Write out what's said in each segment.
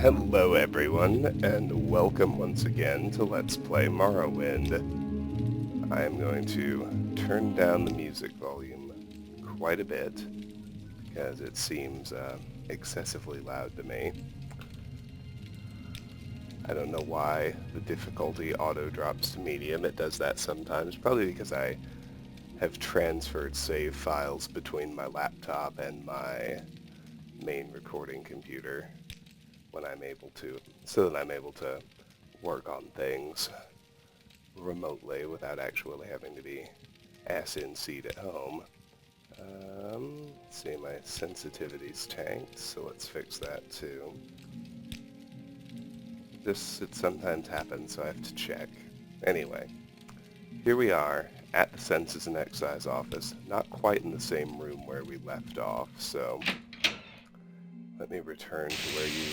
Hello everyone, and welcome once again to Let's Play Morrowind. I am going to turn down the music volume quite a bit, because it seems excessively loud to me. I don't know why the difficulty auto drops to medium. It does that sometimes, probably because I have transferred save files between my laptop and my main recording computer when I'm able to, so that I'm able to work on things remotely without actually having to be ass-in-seat at home. Let's see, my sensitivity's tanked, so let's fix that too. It sometimes happens, so I have to check. Anyway, here we are at the Census and Excise office, not quite in the same room where we left off, so let me return to where you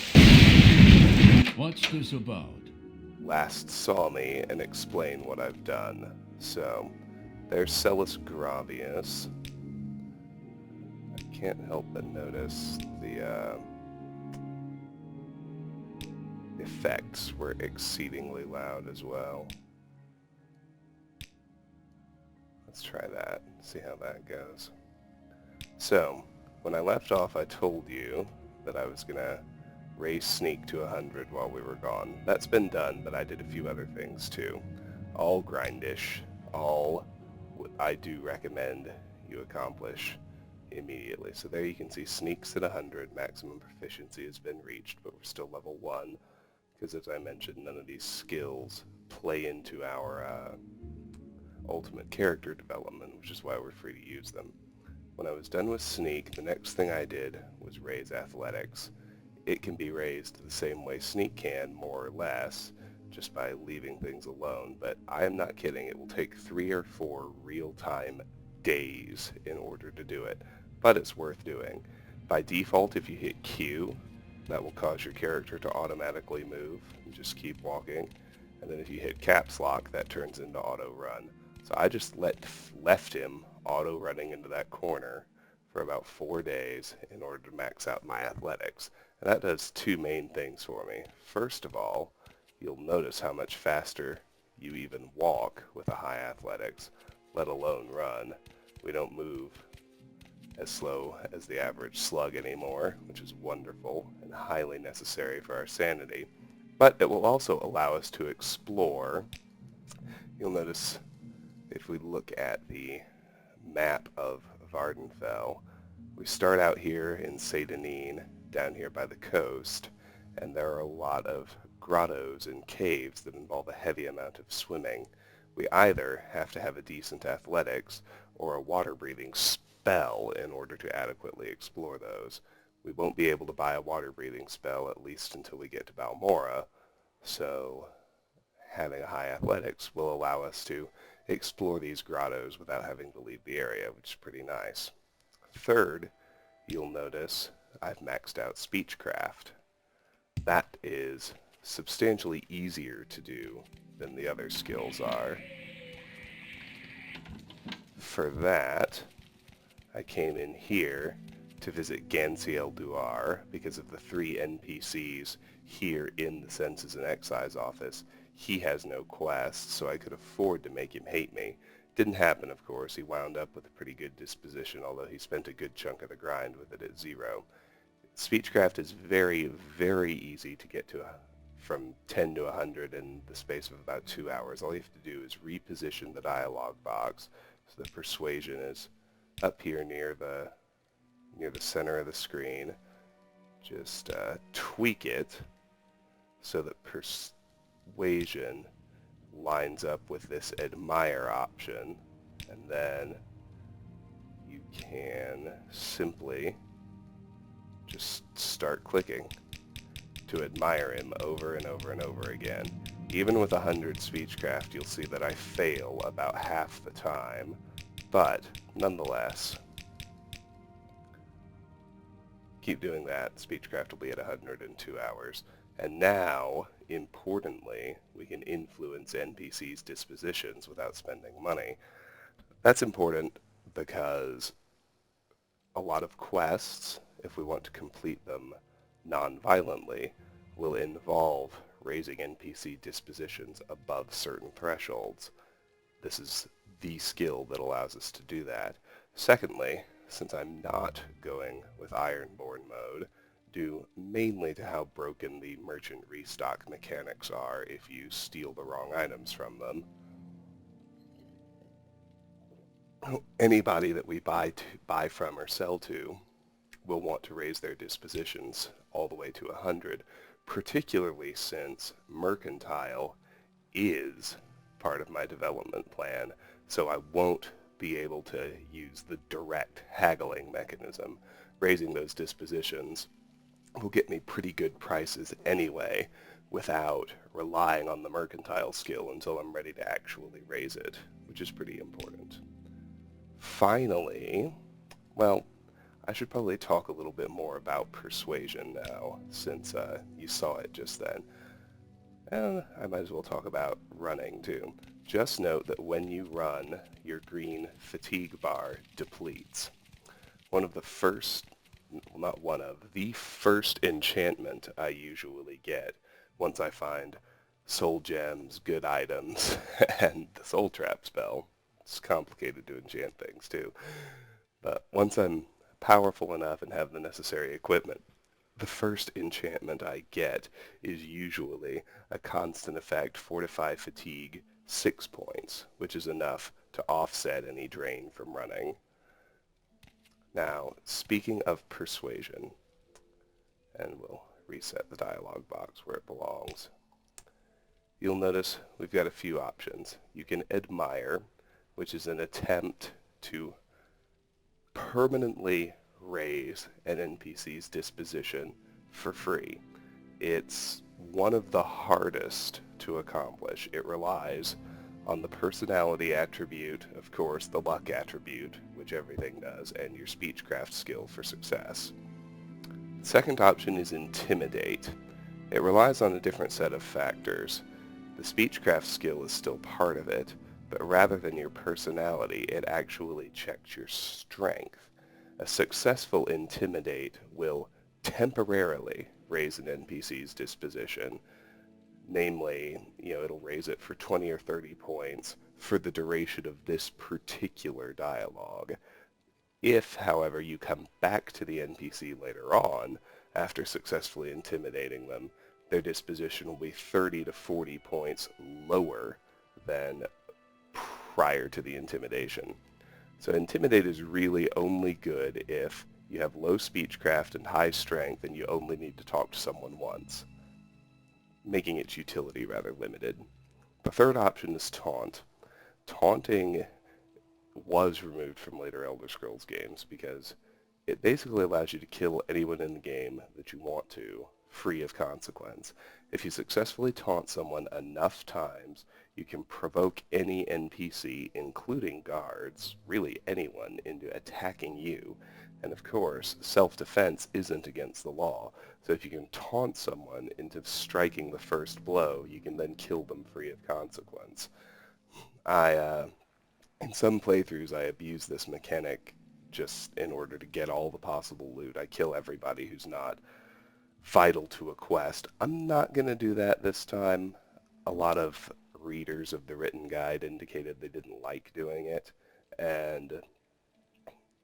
What's this about? last saw me and explain what I've done. So, there's Celis Gravius. I can't help but notice the effects were exceedingly loud as well. Let's try that, see how that goes. So, when I left off I told you that I was gonna raise sneak to 100 while we were gone. That's been done, but I did a few other things too. All grindish, all I do recommend you accomplish immediately. So there you can see sneaks at 100, maximum proficiency has been reached, but we're still level 1, because as I mentioned, none of these skills play into our ultimate character development, which is why we're free to use them. When I was done with sneak, the next thing I did was raise athletics. It can be raised the same way sneak can, more or less, just by leaving things alone, but I am not kidding. It will take 3 or 4 real-time days in order to do it, but it's worth doing. By default, if you hit Q, that will cause your character to automatically move and just keep walking, and then if you hit caps lock, that turns into auto run. So I just left him auto running into that corner for about 4 days in order to max out my athletics. And that does 2 main things for me. First of all, you'll notice how much faster you even walk with a high athletics, let alone run. We don't move as slow as the average slug anymore, which is wonderful and highly necessary for our sanity. But it will also allow us to explore. You'll notice if we look at the map of Vardenfell, we start out here in Seydanine, down here by the coast, and there are a lot of grottos and caves that involve a heavy amount of swimming. We either have to have a decent athletics or a water-breathing spell in order to adequately explore those. We won't be able to buy a water-breathing spell at least until we get to Balmora, so having a high athletics will allow us to explore these grottos without having to leave the area, which is pretty nice. Third, you'll notice I've maxed out Speechcraft. That is substantially easier to do than the other skills are. For that, I came in here to visit Gansiel Duar because of the 3 NPCs here in the Census and Excise office. He has no quests, so I could afford to make him hate me. Didn't happen, of course. He wound up with a pretty good disposition, although he spent a good chunk of the grind with it at 0. Speechcraft is very, very easy to get to from 10 to 100 in the space of about 2 hours. All you have to do is reposition the dialogue box so the persuasion is up here near the center of the screen. Just tweak it so that persuasion lines up with this admire option, and then you can simply just start clicking to admire him over and over and over again. Even with 100 Speechcraft, you'll see that I fail about half the time, but nonetheless, keep doing that. Speechcraft will be at 100 in 2 hours. And now, importantly, we can influence NPCs' dispositions without spending money. That's important because a lot of quests, if we want to complete them non-violently, will involve raising NPC dispositions above certain thresholds. This is the skill that allows us to do that. Secondly, since I'm not going with Ironborn mode, due mainly to how broken the merchant restock mechanics are if you steal the wrong items from them, anybody that we buy from or sell to will want to raise their dispositions all the way to 100, particularly since mercantile is part of my development plan, so I won't be able to use the direct haggling mechanism. Raising those dispositions will get me pretty good prices anyway without relying on the mercantile skill until I'm ready to actually raise it, which is pretty important. Finally, well, I should probably talk a little bit more about persuasion now, since you saw it just then. And I might as well talk about running too. Just note that when you run, your green fatigue bar depletes. One of the first, well, not one of, the first enchantment I usually get once I find soul gems, good items, and the soul trap spell. It's complicated to enchant things too. But once I'm powerful enough and have the necessary equipment, the first enchantment I get is usually a constant effect fortify fatigue 6 points, which is enough to offset any drain from running. Now, speaking of persuasion, and we'll reset the dialog box where it belongs, you'll notice we've got a few options. You can admire, which is an attempt to permanently raise an NPC's disposition for free. It's one of the hardest to accomplish. It relies on the personality attribute, of course, the luck attribute, which everything does, and your speechcraft skill for success. The second option is intimidate. It relies on a different set of factors. The speechcraft skill is still part of it, but rather than your personality, it actually checks your strength. A successful intimidate will temporarily raise an NPC's disposition. Namely, it'll raise it for 20 or 30 points for the duration of this particular dialogue. If, however, you come back to the NPC later on, after successfully intimidating them, their disposition will be 30 to 40 points lower than prior to the intimidation. So intimidate is really only good if you have low speechcraft and high strength and you only need to talk to someone once, making its utility rather limited. The third option is taunt. Taunting was removed from later Elder Scrolls games because it basically allows you to kill anyone in the game that you want to, free of consequence. If you successfully taunt someone enough times, you can provoke any NPC, including guards, really anyone, into attacking you. And of course, self-defense isn't against the law. So if you can taunt someone into striking the first blow, you can then kill them free of consequence. In some playthroughs, I abuse this mechanic just in order to get all the possible loot. I kill everybody who's not vital to a quest. I'm not going to do that this time. A lot of readers of the written guide indicated they didn't like doing it, and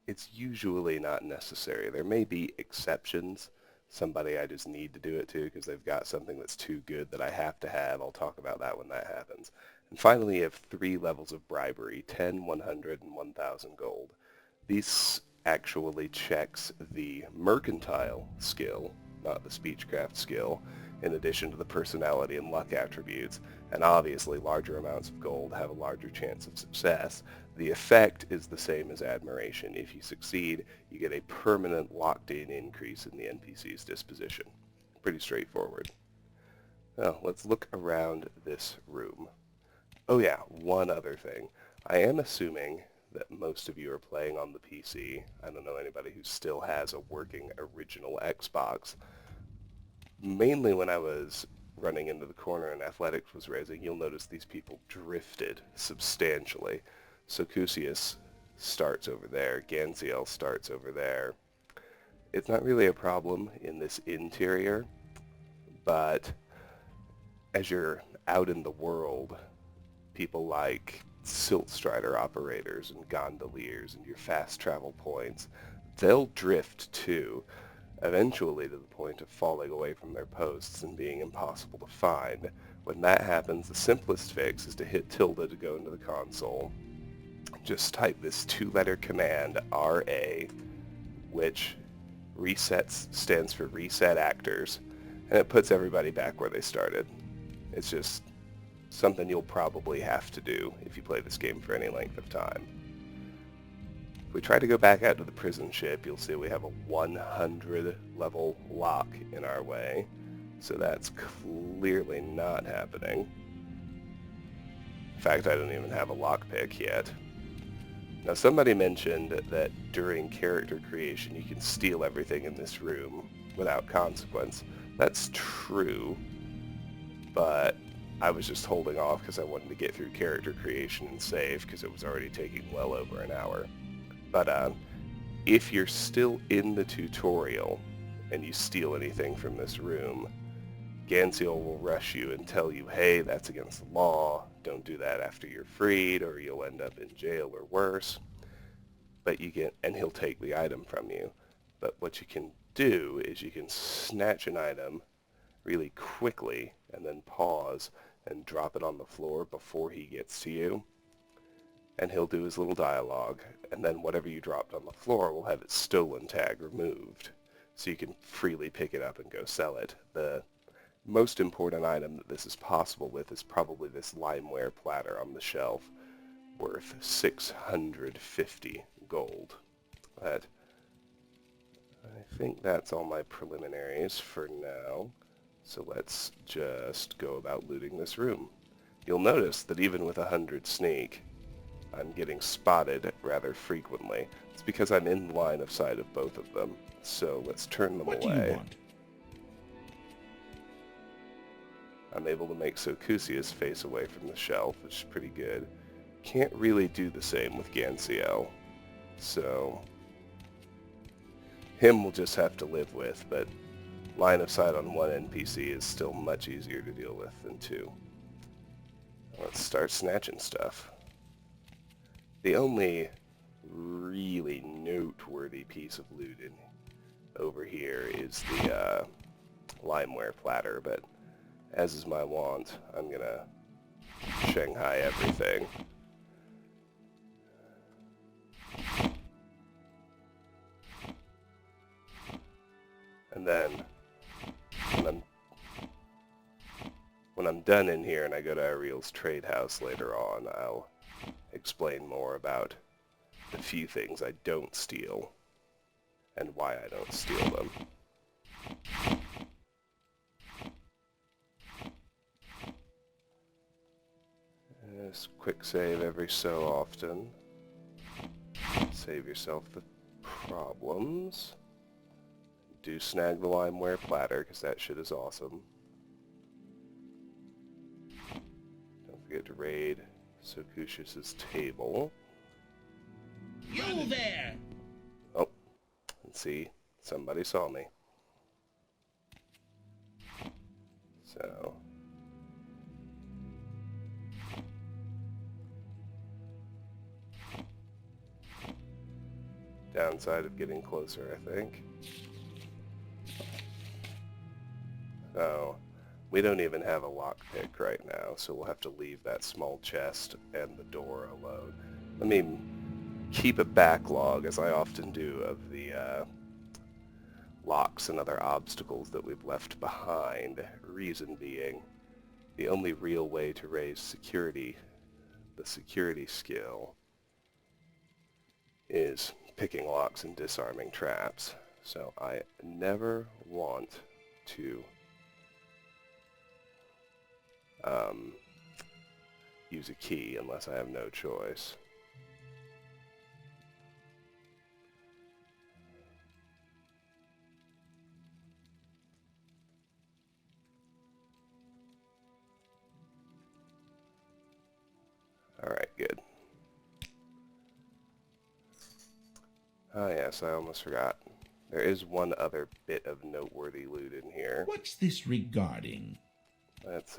it's usually not necessary. There may be exceptions. Somebody I just need to do it to because they've got something that's too good that I have to have. I'll talk about that when that happens. And finally, you have 3 levels of bribery, 10, 100, and 1,000 gold. These actually checks the mercantile skill, not the speechcraft skill, in addition to the personality and luck attributes, and obviously larger amounts of gold have a larger chance of success. The effect is the same as admiration. If you succeed, you get a permanent locked-in increase in the NPC's disposition. Pretty straightforward. Now, let's look around this room. Oh yeah, one other thing. I am assuming that most of you are playing on the PC. I don't know anybody who still has a working original Xbox. Mainly when I was running into the corner and athletics was raising, you'll notice these people drifted substantially. Socusius starts over there, Ganziel starts over there. It's not really a problem in this interior, But as you're out in the world, people like silt strider operators and gondoliers and your fast travel points, they'll drift too, eventually to the point of falling away from their posts and being impossible to find. When that happens, the simplest fix is to hit tilde to go into the console. Just type this two-letter command, RA, which stands for reset actors, and it puts everybody back where they started. It's just something you'll probably have to do if you play this game for any length of time. If we try to go back out to the prison ship, you'll see we have a 100 level lock in our way, so that's clearly not happening. In fact, I don't even have a lockpick yet. Now, somebody mentioned that during character creation you can steal everything in this room without consequence. That's true, but I was just holding off because I wanted to get through character creation and save because it was already taking well over an hour. But if you're still in the tutorial and you steal anything from this room, Gansiel will rush you and tell you, hey, that's against the law, don't do that after you're freed or you'll end up in jail or worse. And he'll take the item from you. But what you can do is you can snatch an item really quickly and then pause and drop it on the floor before he gets to you. And he'll do his little dialogue, and then whatever you dropped on the floor will have its stolen tag removed, so you can freely pick it up and go sell it. The most important item that this is possible with is probably this limeware platter on the shelf, worth 650 gold. But I think that's all my preliminaries for now, so let's just go about looting this room. You'll notice that even with 100 sneak, I'm getting spotted rather frequently. It's because I'm in line of sight of both of them. So let's turn them away. What do you want? I'm able to make Sokusia's face away from the shelf, which is pretty good. Can't really do the same with Gansiel. So him we'll just have to live with, but line of sight on one NPC is still much easier to deal with than two. Let's start snatching stuff. The only really noteworthy piece of loot over here is the limeware platter, but as is my wont, I'm gonna Shanghai everything. And then when I'm done in here and I go to Ariel's trade house later on, I'll explain more about the few things I don't steal and why I don't steal them. Just quick save every so often. Save yourself the problems. Do snag the limeware platter, because that shit is awesome. Don't forget to raid Sokusia's table. You there! Oh, and see, somebody saw me. So downside of getting closer, I think. So we don't even have a lockpick right now, so we'll have to leave that small chest and the door alone. Let me keep a backlog, as I often do, of the locks and other obstacles that we've left behind. Reason being, the only real way to raise security, the security skill, is picking locks and disarming traps. So I never want to use a key unless I have no choice. Alright, good. Oh yes, I almost forgot. There is one other bit of noteworthy loot in here. What's this regarding? Let's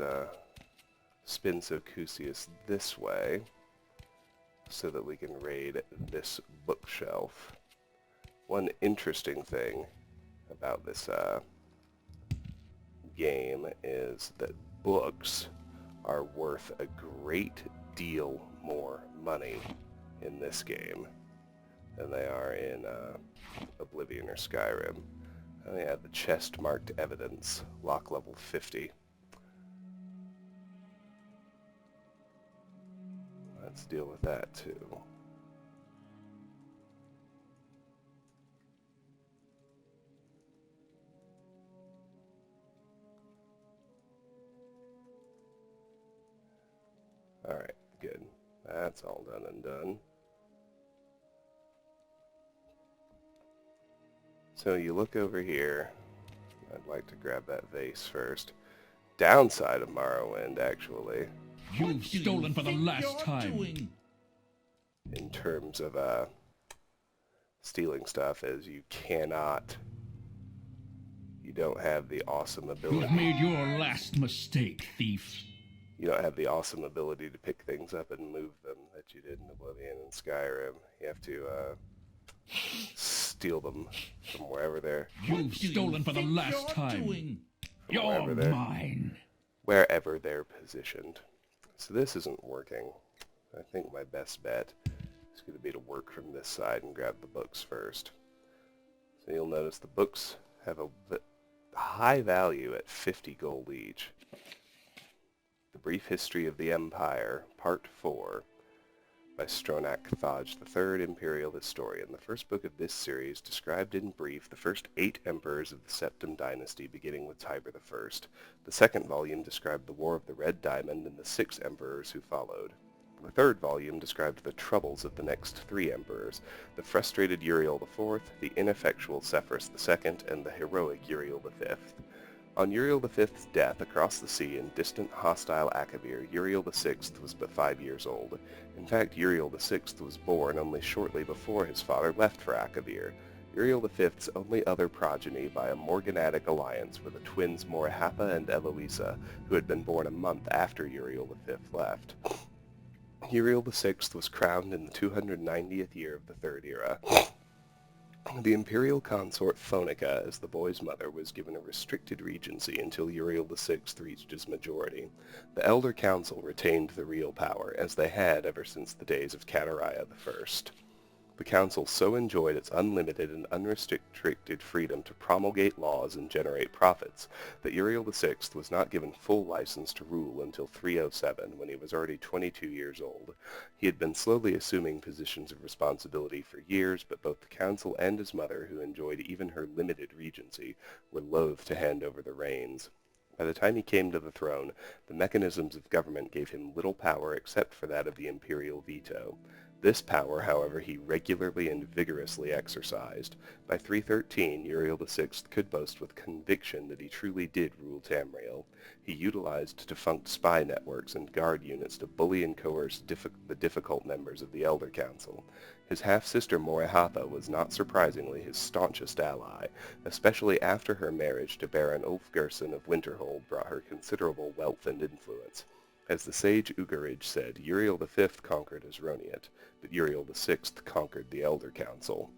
spin Socusius this way so that we can raid this bookshelf. One interesting thing about this game is that books are worth a great deal more money in this game than they are in Oblivion or Skyrim. Oh yeah, the chest marked evidence, lock level 50. Let's deal with that too. Alright, good. That's all done and done. So you look over here. I'd like to grab that vase first. Downside of Morrowind, actually, You've stolen for the last time. in terms of stealing stuff, is you don't have the awesome ability. You've made your last mistake, thief. You don't have the awesome ability to pick things up and move them that you did in Oblivion and Skyrim. You have to steal them from wherever they're... You've stolen for the last time. You're mine. Wherever they're positioned. So this isn't working. I think my best bet is going to be to work from this side and grab the books first. So you'll notice the books have a high value at 50 gold each. The Brief History of the Empire, Part 4, by Stronach Cathaj III, Imperial Historian. The first book of this series described in brief the first 8 emperors of the Septim dynasty, beginning with Tiber I. The second volume described the War of the Red Diamond and the 6 emperors who followed. The third volume described the troubles of the next 3 emperors, the frustrated Uriel IV, the ineffectual Sepphoris II, and the heroic Uriel V. On Uriel V's death across the sea in distant hostile Akavir, Uriel VI was but 5 years old. In fact, Uriel VI was born only shortly before his father left for Akavir. Uriel V's only other progeny by a morganatic alliance were the twins Morihapa and Eloisa, who had been born a month after Uriel V left. Uriel VI was crowned in the 290th year of the Third Era. The imperial consort Phonica, as the boy's mother, was given a restricted regency until Uriel VI reached his majority. The Elder Council retained the real power, as they had ever since the days of Catariah I. The council so enjoyed its unlimited and unrestricted freedom to promulgate laws and generate profits that Uriel VI was not given full license to rule until 307, when he was already 22 years old. He had been slowly assuming positions of responsibility for years, but both the council and his mother, who enjoyed even her limited regency, were loath to hand over the reins. By the time he came to the throne, the mechanisms of government gave him little power except for that of the imperial veto. This power, however, he regularly and vigorously exercised. By 313, Uriel VI could boast with conviction that he truly did rule Tamriel. He utilized defunct spy networks and guard units to bully and coerce the difficult members of the Elder Council. His half-sister Morihapa was not surprisingly his staunchest ally, especially after her marriage to Baron Ulfgerson of Winterhold brought her considerable wealth and influence. As the sage Ugaridge said, Uriel V conquered Asroniet, but Uriel VI conquered the Elder Council.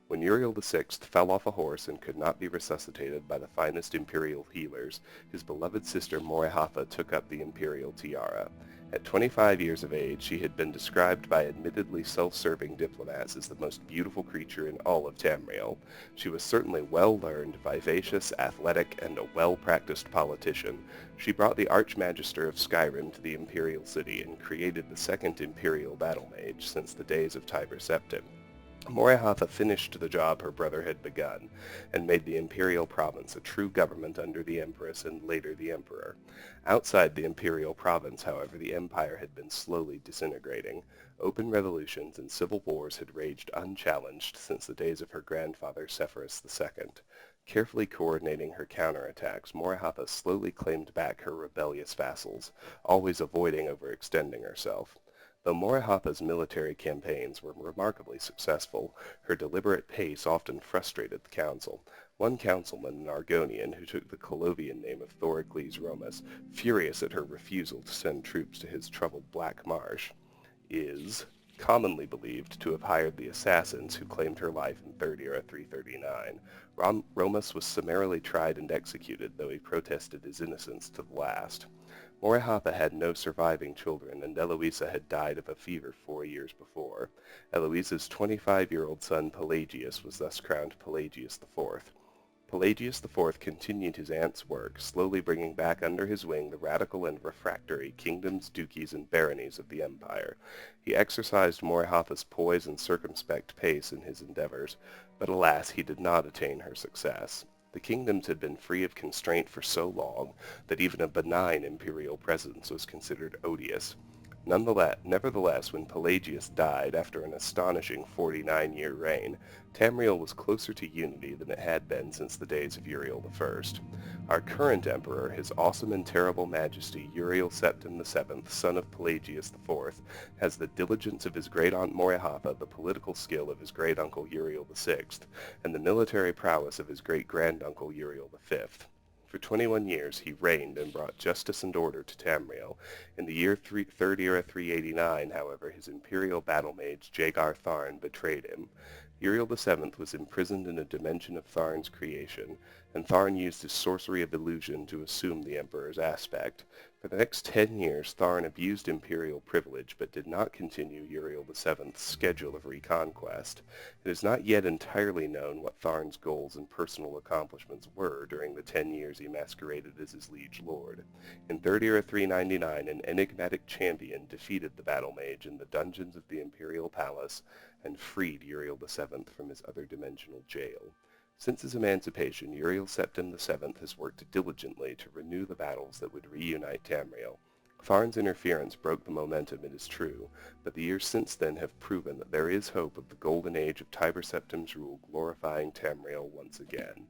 When Uriel VI fell off a horse and could not be resuscitated by the finest imperial healers, his beloved sister Morihapa took up the imperial tiara. At 25 years of age, she had been described by admittedly self-serving diplomats as the most beautiful creature in all of Tamriel. She was certainly well-learned, vivacious, athletic, and a well-practiced politician. She brought the Archmagister of Skyrim to the imperial city and created the second imperial battle mage since the days of Tiber Septim. Morihapa finished the job her brother had begun, and made the imperial province a true government under the Empress and later the Emperor. Outside the imperial province, however, the empire had been slowly disintegrating. Open revolutions and civil wars had raged unchallenged since the days of her grandfather Sepphoris II. Carefully coordinating her counterattacks, Morihapa slowly claimed back her rebellious vassals, always avoiding overextending herself. Though Morihata's military campaigns were remarkably successful, her deliberate pace often frustrated the council. One councilman, an Argonian, who took the Colovian name of Thoricles Romus, furious at her refusal to send troops to his troubled Black Marsh, is commonly believed to have hired the assassins who claimed her life in 3rd Era 339. Romus was summarily tried and executed, though he protested his innocence to the last. Morihata had no surviving children, and Eloisa had died of a fever 4 years before. Eloisa's 25-year-old son Pelagius was thus crowned Pelagius IV. Pelagius IV continued his aunt's work, slowly bringing back under his wing the radical and refractory kingdoms, duchies, and baronies of the empire. He exercised Morihata's poise and circumspect pace in his endeavors, but alas, he did not attain her success. The kingdoms had been free of constraint for so long that even a benign imperial presence was considered odious. Nevertheless, when Pelagius died after an astonishing 49-year reign, Tamriel was closer to unity than it had been since the days of Uriel I. Our current emperor, his awesome and terrible majesty, Uriel Septim VII, son of Pelagius IV, has the diligence of his great-aunt Morihata, the political skill of his great-uncle Uriel VI, and the military prowess of his great-granduncle Uriel V. For 21 years he reigned and brought justice and order to Tamriel. In the year 3rd Era 389, however, his imperial battle mage Jagar Tharn betrayed him. Uriel VII was imprisoned in a dimension of Tharn's creation, and Tharn used his sorcery of illusion to assume the emperor's aspect. For the next 10 years, Tharn abused imperial privilege, but did not continue Uriel VII's schedule of reconquest. It is not yet entirely known what Tharn's goals and personal accomplishments were during the 10 years he masqueraded as his liege lord. In 3rd Era 399, an enigmatic champion defeated the battle mage in the dungeons of the imperial palace and freed Uriel VII from his other dimensional jail. Since his emancipation, Uriel Septim VII has worked diligently to renew the battles that would reunite Tamriel. Tharn's interference broke the momentum, it is true, but the years since then have proven that there is hope of the golden age of Tiber Septim's rule glorifying Tamriel once again.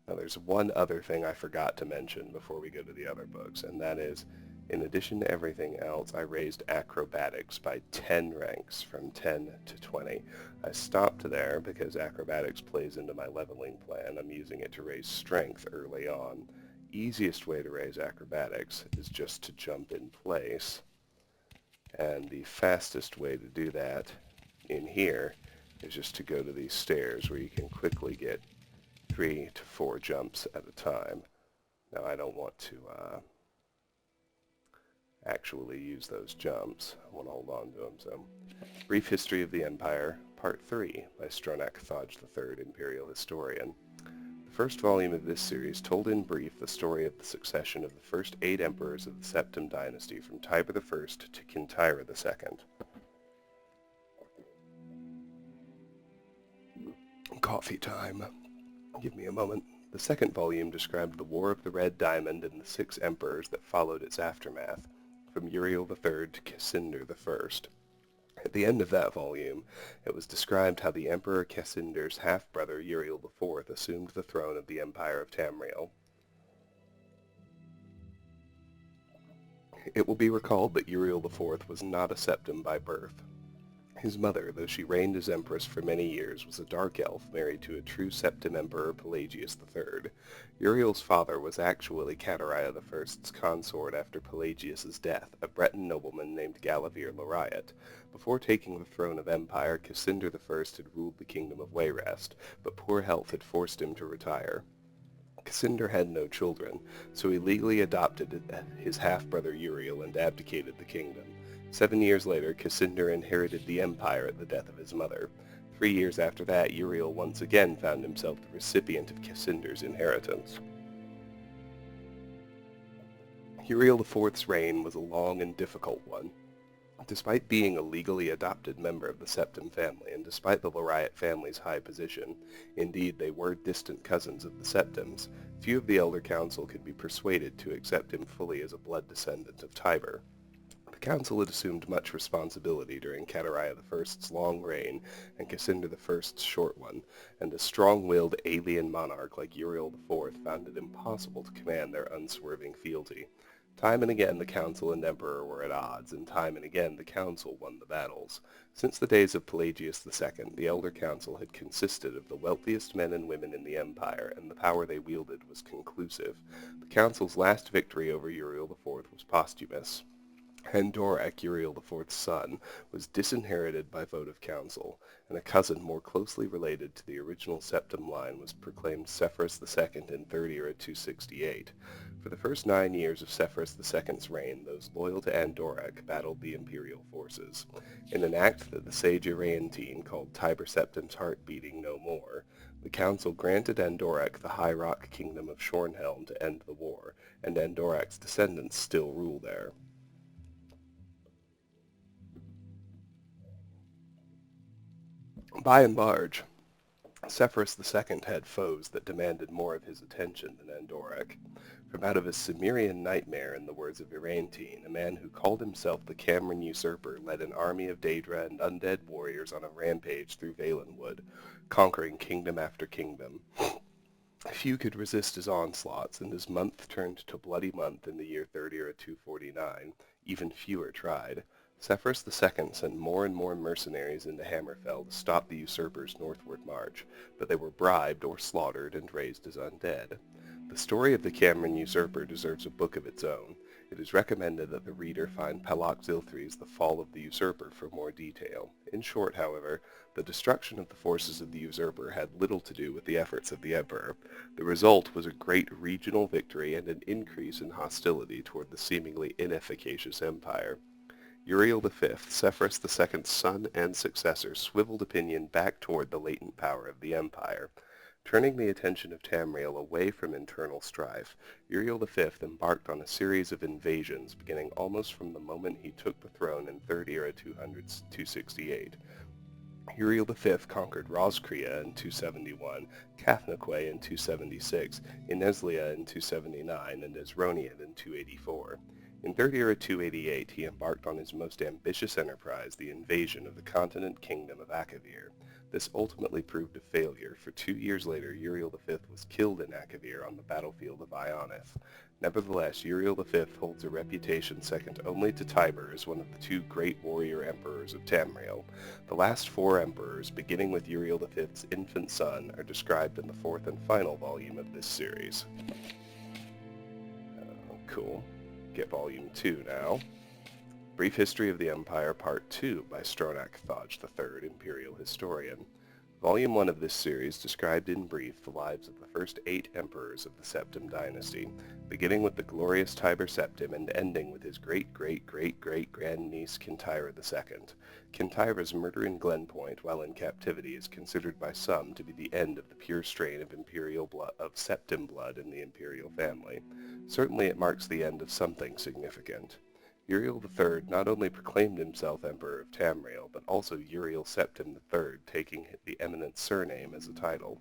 Now there's one other thing I forgot to mention before we go to the other books, and that is, in addition to everything else, I raised acrobatics by 10 ranks, from 10 to 20. I stopped there because acrobatics plays into my leveling plan. I'm using it to raise strength early on. Easiest way to raise acrobatics is just to jump in place. And the fastest way to do that in here is just to go to these stairs where you can quickly get 3 to 4 jumps at a time. Now I don't want to actually use those jumps. I want to hold on to them. So, Brief History of the Empire, Part 3 by Stronach Thodge III, Imperial Historian. The first volume of this series told in brief the story of the succession of the first 8 emperors of the Septim dynasty from Tiber I to Kintyre II. Coffee time. Give me a moment. The second volume described the War of the Red Diamond and the 6 emperors that followed its aftermath, from Uriel III to Cassander I. At the end of that volume, it was described how the Emperor Cassinder's half-brother Uriel IV assumed the throne of the Empire of Tamriel. It will be recalled that Uriel IV was not a septim by birth. His mother, though she reigned as empress for many years, was a dark elf married to a true septim emperor Pelagius III. Uriel's father was actually Catariah I's consort after Pelagius's death, a Breton nobleman named Galavir Lariat. Before taking the throne of empire, Cassander I had ruled the kingdom of Wayrest, but poor health had forced him to retire. Cassander had no children, so he legally adopted his half-brother Uriel and abdicated the kingdom. 7 years later, Cassander inherited the empire at the death of his mother. 3 years after that, Uriel once again found himself the recipient of Cassander's inheritance. Uriel IV's reign was a long and difficult one. Despite being a legally adopted member of the Septim family, and despite the Lariat family's high position, indeed they were distant cousins of the Septims, few of the Elder Council could be persuaded to accept him fully as a blood descendant of Tiber. The council had assumed much responsibility during Catariah I's long reign and Cassander I's short one, and a strong-willed alien monarch like Uriel IV found it impossible to command their unswerving fealty. Time and again the council and emperor were at odds, and time and again the council won the battles. Since the days of Pelagius II, the elder council had consisted of the wealthiest men and women in the empire, and the power they wielded was conclusive. The council's last victory over Uriel IV was posthumous. Andorak, Uriel IV's son, was disinherited by vote of council, and a cousin more closely related to the original septum line was proclaimed Sepphoris II in 30 or 268. For the first 9 years of Sepphoris II's reign, those loyal to Andorak battled the imperial forces. In an act that the sage Ariantine called Tiber Septim's heart beating no more, the council granted Andorak the high rock kingdom of Shornhelm to end the war, and Andorak's descendants still rule there. By and large, Sepphoris II had foes that demanded more of his attention than Andorak. From out of a Cimmerian nightmare, in the words of Irantine, a man who called himself the Cameron Usurper led an army of Daedra and undead warriors on a rampage through Valenwood, conquering kingdom after kingdom. Few could resist his onslaughts, and his month turned to bloody month in the year 30 or 249. Even fewer tried. Sepphoris II sent more and more mercenaries into Hammerfell to stop the usurper's northward march, but they were bribed or slaughtered and raised as undead. The story of the Cameron usurper deserves a book of its own. It is recommended that the reader find Palax-Ilthri's The Fall of the Usurper for more detail. In short, however, the destruction of the forces of the usurper had little to do with the efforts of the emperor. The result was a great regional victory and an increase in hostility toward the seemingly inefficacious empire. Uriel V, Sepphoris II's son and successor, swiveled opinion back toward the latent power of the empire. Turning the attention of Tamriel away from internal strife, Uriel V embarked on a series of invasions beginning almost from the moment he took the throne in 30 or 268. Uriel V conquered Roscrea in 271, Cathnaque in 276, Ineslia in 279, and Esronian in 284. In 30 or 288 he embarked on his most ambitious enterprise, the invasion of the continent kingdom of Akavir. This ultimately proved a failure, for 2 years later Uriel V was killed in Akavir on the battlefield of Ionith. Nevertheless, Uriel V holds a reputation second only to Tiber as one of the 2 great warrior emperors of Tamriel. The last 4 emperors, beginning with Uriel V's infant son, are described in the 4th and final volume of this series. Cool. Get Volume 2 now. Brief History of the Empire, Part 2 by Stronach Thoj III, Imperial Historian. Volume 1 of this series described in brief the lives of the first 8 emperors of the Septim dynasty, beginning with the glorious Tiber Septim and ending with his great-great-great-great-grandniece Kintyra II. Kintyra's murder in Glenpoint while in captivity is considered by some to be the end of the pure strain of Septim blood in the imperial family. Certainly it marks the end of something significant. Uriel III not only proclaimed himself Emperor of Tamriel, but also Uriel Septim III, taking the eminent surname as a title.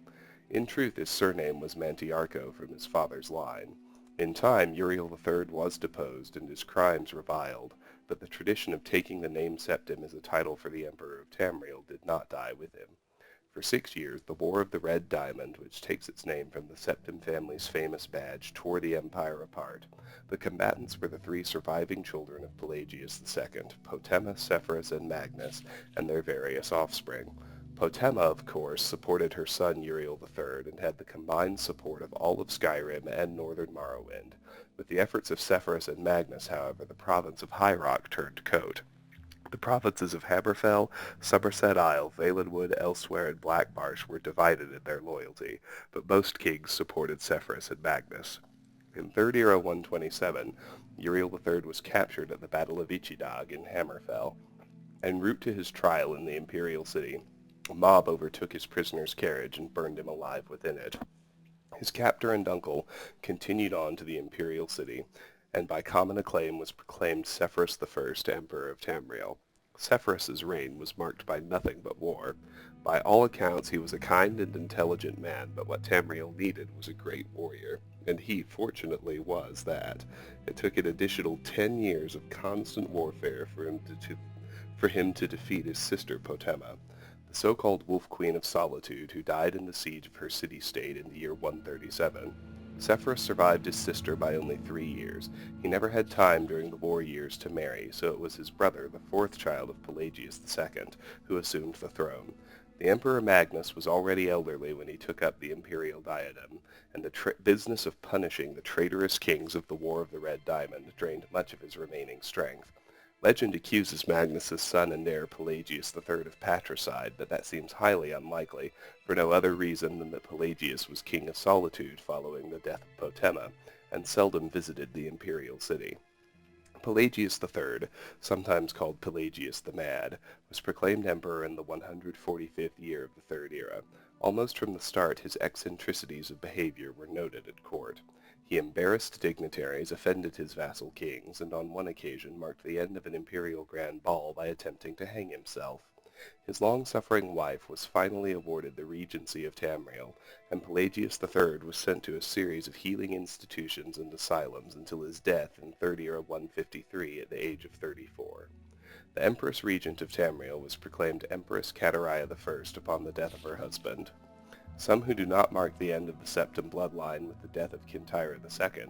In truth, his surname was Mantiarcho from his father's line. In time, Uriel III was deposed and his crimes reviled, but the tradition of taking the name Septim as a title for the Emperor of Tamriel did not die with him. For 6 years, the War of the Red Diamond, which takes its name from the Septim family's famous badge, tore the empire apart. The combatants were the 3 surviving children of Pelagius II, Potema, Sepphoris, and Magnus, and their various offspring. Potema, of course, supported her son Uriel III and had the combined support of all of Skyrim and northern Morrowind. With the efforts of Sepphoris and Magnus, however, the province of High Rock turned coat. The provinces of Hammerfell, Somerset Isle, Valenwood, Elsewhere, and Blackmarsh were divided in their loyalty, but most kings supported Sepphoris and Magnus. In 30 or 127, Uriel III was captured at the Battle of Ichidag in Hammerfell. En route to his trial in the imperial city, a mob overtook his prisoner's carriage and burned him alive within it. His captor and uncle continued on to the imperial city, and by common acclaim was proclaimed Sepphoris I, Emperor of Tamriel. Sepphoris's reign was marked by nothing but war. By all accounts he was a kind and intelligent man, but what Tamriel needed was a great warrior, and he, fortunately, was that. It took an additional 10 years of constant warfare for him to defeat his sister Potema, the so-called Wolf Queen of Solitude, who died in the siege of her city-state in the year 137. Sepphoris survived his sister by only 3 years. He never had time during the war years to marry, so it was his brother, the fourth child of Pelagius II, who assumed the throne. The Emperor Magnus was already elderly when he took up the imperial diadem, and the business of punishing the traitorous kings of the War of the Red Diamond drained much of his remaining strength. Legend accuses Magnus's son and heir Pelagius III of patricide, but that seems highly unlikely, for no other reason than that Pelagius was king of Solitude following the death of Potema, and seldom visited the imperial city. Pelagius III, sometimes called Pelagius the Mad, was proclaimed emperor in the 145th year of the Third Era. Almost from the start, his eccentricities of behavior were noted at court. He embarrassed dignitaries, offended his vassal kings, and on one occasion marked the end of an imperial grand ball by attempting to hang himself. His long-suffering wife was finally awarded the regency of Tamriel, and Pelagius III was sent to a series of healing institutions and asylums until his death in 3rd Era 153 at the age of 34. The Empress Regent of Tamriel was proclaimed Empress Catariah I upon the death of her husband. Some who do not mark the end of the Septim bloodline with the death of Kintyra II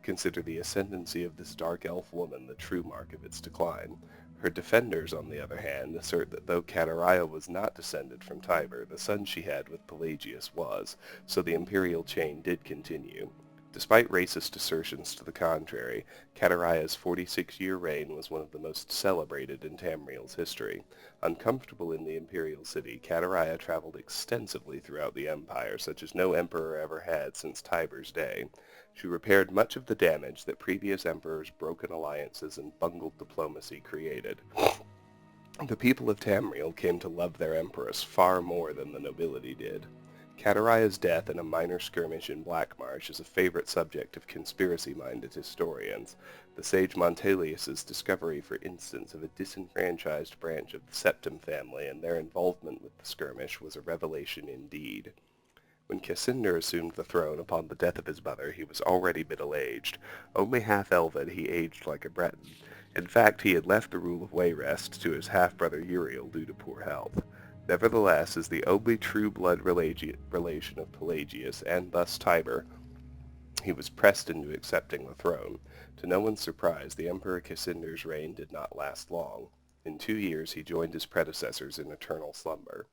consider the ascendancy of this dark elf woman the true mark of its decline. Her defenders, on the other hand, assert that though Catariah was not descended from Tiber, the son she had with Pelagius was, so the imperial chain did continue. Despite racist assertions to the contrary, Catariah's 46-year reign was one of the most celebrated in Tamriel's history. Uncomfortable in the imperial city, Catariah traveled extensively throughout the empire, such as no emperor ever had since Tiber's day. She repaired much of the damage that previous emperors' broken alliances and bungled diplomacy created. The people of Tamriel came to love their empress far more than the nobility did. Catariah's death in a minor skirmish in Blackmarsh is a favorite subject of conspiracy-minded historians. The sage Montelius's discovery, for instance, of a disenfranchised branch of the Septim family and their involvement with the skirmish was a revelation indeed. When Cassander assumed the throne upon the death of his mother, he was already middle-aged. Only half-elven, he aged like a Breton. In fact, he had left the rule of Wayrest to his half-brother Uriel due to poor health. Nevertheless, as the only true blood relation of Pelagius, and thus Tiber, he was pressed into accepting the throne. To no one's surprise, the Emperor Cassander's reign did not last long. In 2 years he joined his predecessors in eternal slumber.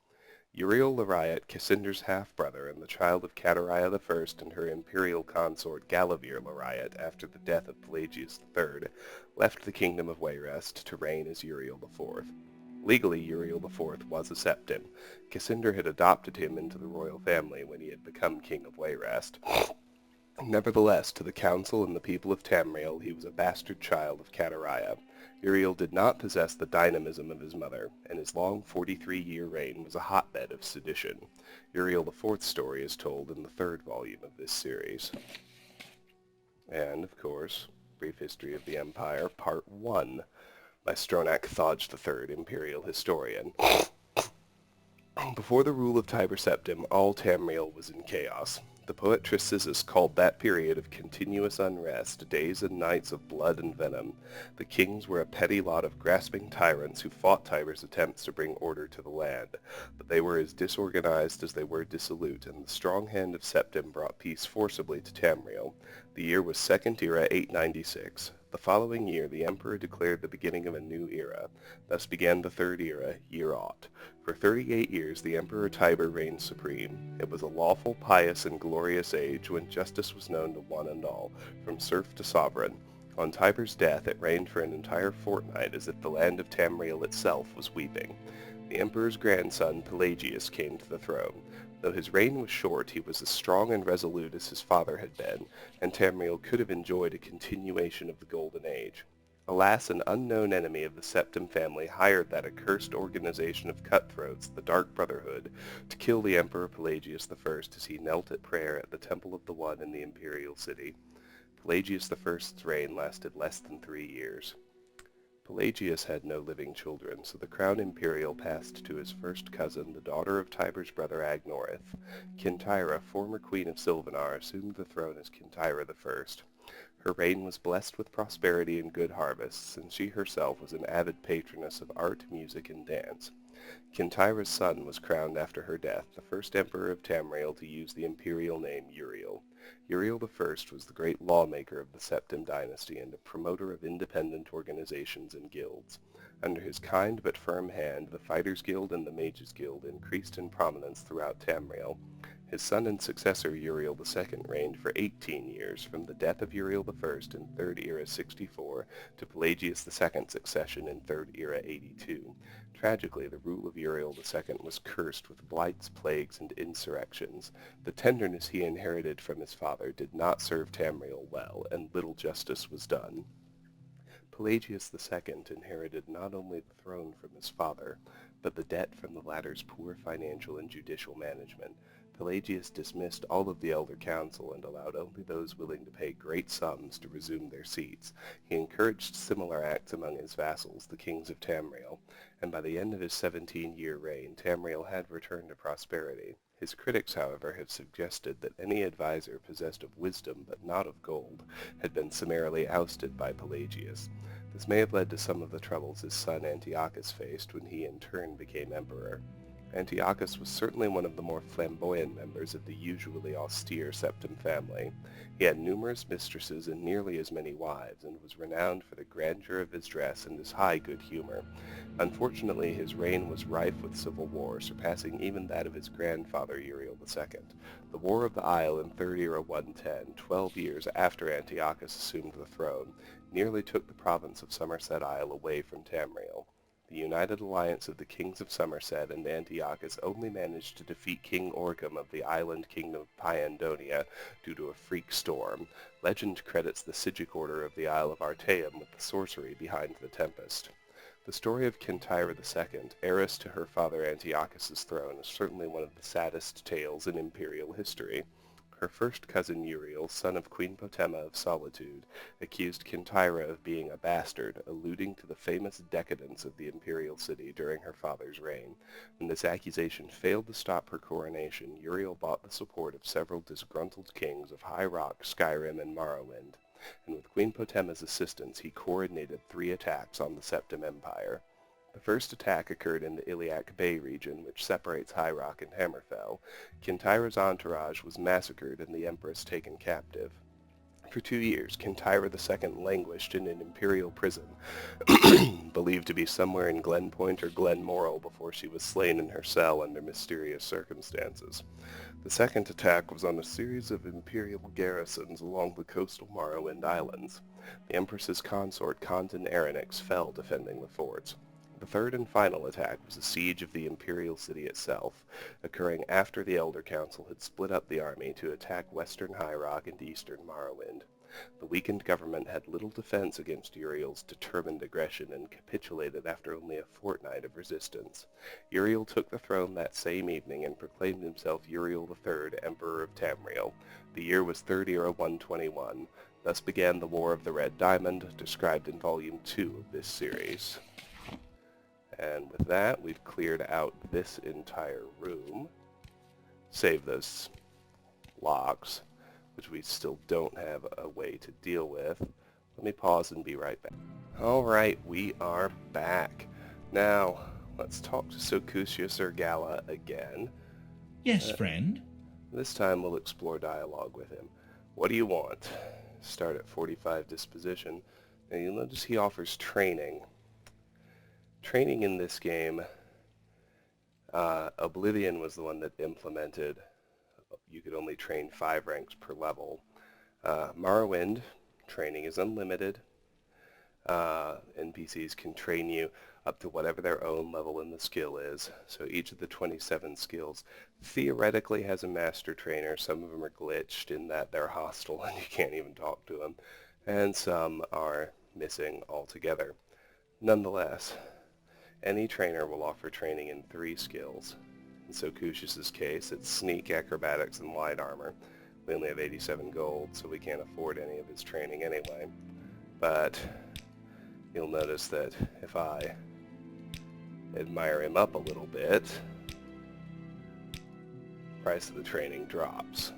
Uriel the Riot, Cassander's half-brother, and the child of Catariah I and her imperial consort Galavir the Riot, after the death of Pelagius III, left the kingdom of Wayrest to reign as Uriel IV. Legally, Uriel IV was a Septim. Cassander had adopted him into the royal family when he had become king of Wayrest. Nevertheless, to the council and the people of Tamriel, he was a bastard child of Catariah. Uriel did not possess the dynamism of his mother, and his long 43-year reign was a hotbed of sedition. Uriel IV's story is told in the 3rd volume of this series. And, of course, Brief History of the Empire, Part 1. By Stronach Thodge III, Imperial Historian. Before the rule of Tiber Septim, all Tamriel was in chaos. The poet Census called that period of continuous unrest, days and nights of blood and venom. The kings were a petty lot of grasping tyrants who fought Tiber's attempts to bring order to the land, but they were as disorganized as they were dissolute, and the strong hand of Septim brought peace forcibly to Tamriel. The year was 2nd Era 896. The following year, the emperor declared the beginning of a new era. Thus began the 3rd Era, Year Aught. For 38 years, the Emperor Tiber reigned supreme. It was a lawful, pious, and glorious age when justice was known to one and all, from serf to sovereign. On Tiber's death, it reigned for an entire fortnight as if the land of Tamriel itself was weeping. The emperor's grandson, Pelagius, came to the throne. Though his reign was short, he was as strong and resolute as his father had been, and Tamriel could have enjoyed a continuation of the Golden Age. Alas, an unknown enemy of the Septim family hired that accursed organization of cutthroats, the Dark Brotherhood, to kill the Emperor Pelagius I as he knelt at prayer at the Temple of the One in the imperial city. Pelagius I's reign lasted less than 3 years. Pelagius had no living children, so the crown imperial passed to his first cousin, the daughter of Tiber's brother Agnorith. Kintyra, former queen of Silvanar, assumed the throne as Kintyra I. Her reign was blessed with prosperity and good harvests, and she herself was an avid patroness of art, music, and dance. Kintyra's son was crowned after her death, the first emperor of Tamriel to use the imperial name Uriel. Uriel I was the great lawmaker of the Septim dynasty and a promoter of independent organizations and guilds. Under his kind but firm hand, the Fighters Guild and the Mages Guild increased in prominence throughout Tamriel. His son and successor Uriel II reigned for 18 years, from the death of Uriel I in 3rd Era 64 to Pelagius II's accession in 3rd Era 82. Tragically, the rule of Uriel II was cursed with blights, plagues, and insurrections. The tenderness he inherited from his father did not serve Tamriel well, and little justice was done. Pelagius II inherited not only the throne from his father, but the debt from the latter's poor financial and judicial management. Pelagius dismissed all of the Elder Council and allowed only those willing to pay great sums to resume their seats. He encouraged similar acts among his vassals, the kings of Tamriel, and by the end of his 17-year reign, Tamriel had returned to prosperity. His critics, however, have suggested that any advisor possessed of wisdom but not of gold had been summarily ousted by Pelagius. This may have led to some of the troubles his son Antiochus faced when he in turn became emperor. Antiochus was certainly one of the more flamboyant members of the usually austere Septim family. He had numerous mistresses and nearly as many wives, and was renowned for the grandeur of his dress and his high good humor. Unfortunately, his reign was rife with civil war, surpassing even that of his grandfather Uriel II. The War of the Isle in 3rd Era 110, 12 years after Antiochus assumed the throne, nearly took the province of Somerset Isle away from Tamriel. The united alliance of the kings of Somerset and Antiochus only managed to defeat King Orcam of the island kingdom of Pyandonia due to a freak storm. Legend credits the Sigic order of the Isle of Artaeum with the sorcery behind the tempest. The story of Kintyra II, heiress to her father Antiochus's throne, is certainly one of the saddest tales in imperial history. Her first cousin Uriel, son of Queen Potema of Solitude, accused Kintyra of being a bastard, alluding to the famous decadence of the imperial city during her father's reign. When this accusation failed to stop her coronation, Uriel bought the support of several disgruntled kings of High Rock, Skyrim, and Morrowind, and with Queen Potema's assistance he coordinated 3 attacks on the Septim Empire. The first attack occurred in the Iliac Bay region, which separates High Rock and Hammerfell. Kintyra's entourage was massacred and the Empress taken captive. For 2 years, Kintyra II languished in an imperial prison, believed to be somewhere in Glenpoint or Glenmoral before she was slain in her cell under mysterious circumstances. The second attack was on a series of imperial garrisons along the coastal Morrowind Islands. The Empress's consort, Khanten Aronix, fell defending the forts. The third and final attack was a siege of the imperial city itself, occurring after the Elder Council had split up the army to attack western High Rock and eastern Morrowind. The weakened government had little defense against Uriel's determined aggression and capitulated after only a fortnight of resistance. Uriel took the throne that same evening and proclaimed himself Uriel III, Emperor of Tamriel. The year was 3rd Era 121. Thus began the War of the Red Diamond, described in Volume 2 of this series. And with that, we've cleared out this entire room. Save those locks, which we still don't have a way to deal with. Let me pause and be right back. Alright, we are back. Now, let's talk to Socusius Ergala again. Yes, friend? This time we'll explore dialogue with him. What do you want? Start at 45 disposition. Now you'll notice he offers training. Training in this game, Oblivion was the one that implemented you could only train 5 ranks per level. Morrowind, training is unlimited. NPCs can train you up to whatever their own level in the skill is. So each of the 27 skills theoretically has a master trainer. Some of them are glitched in that they're hostile and you can't even talk to them. And some are missing altogether. Nonetheless, any trainer will offer training in 3 skills. In Socusius' case, it's Sneak, Acrobatics, and Light Armor. We only have 87 gold, so we can't afford any of his training anyway. But you'll notice that if I admire him up a little bit, the price of the training drops.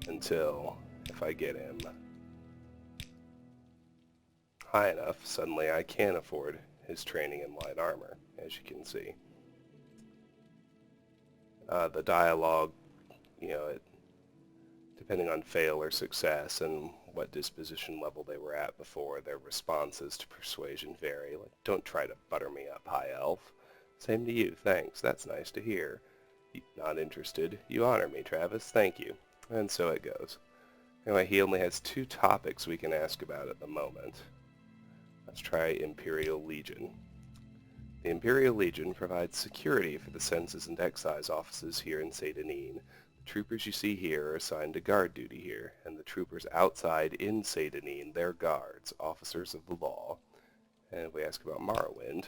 Until, if I get him high enough, suddenly I can afford his training in light armor, as you can see. The dialogue, depending on fail or success and what disposition level they were at before, their responses to persuasion vary. Like, don't try to butter me up, High Elf. Same to you, thanks, that's nice to hear. Not interested. You honor me, Travis, thank you. And so it goes. Anyway, he only has 2 topics we can ask about at the moment. Let's try Imperial Legion. The Imperial Legion provides security for the Census and Excise offices here in Saint Denis. The troopers you see here are assigned to guard duty here, and the troopers outside in Saint Denis, they're guards, officers of the law. And we ask about Morrowind.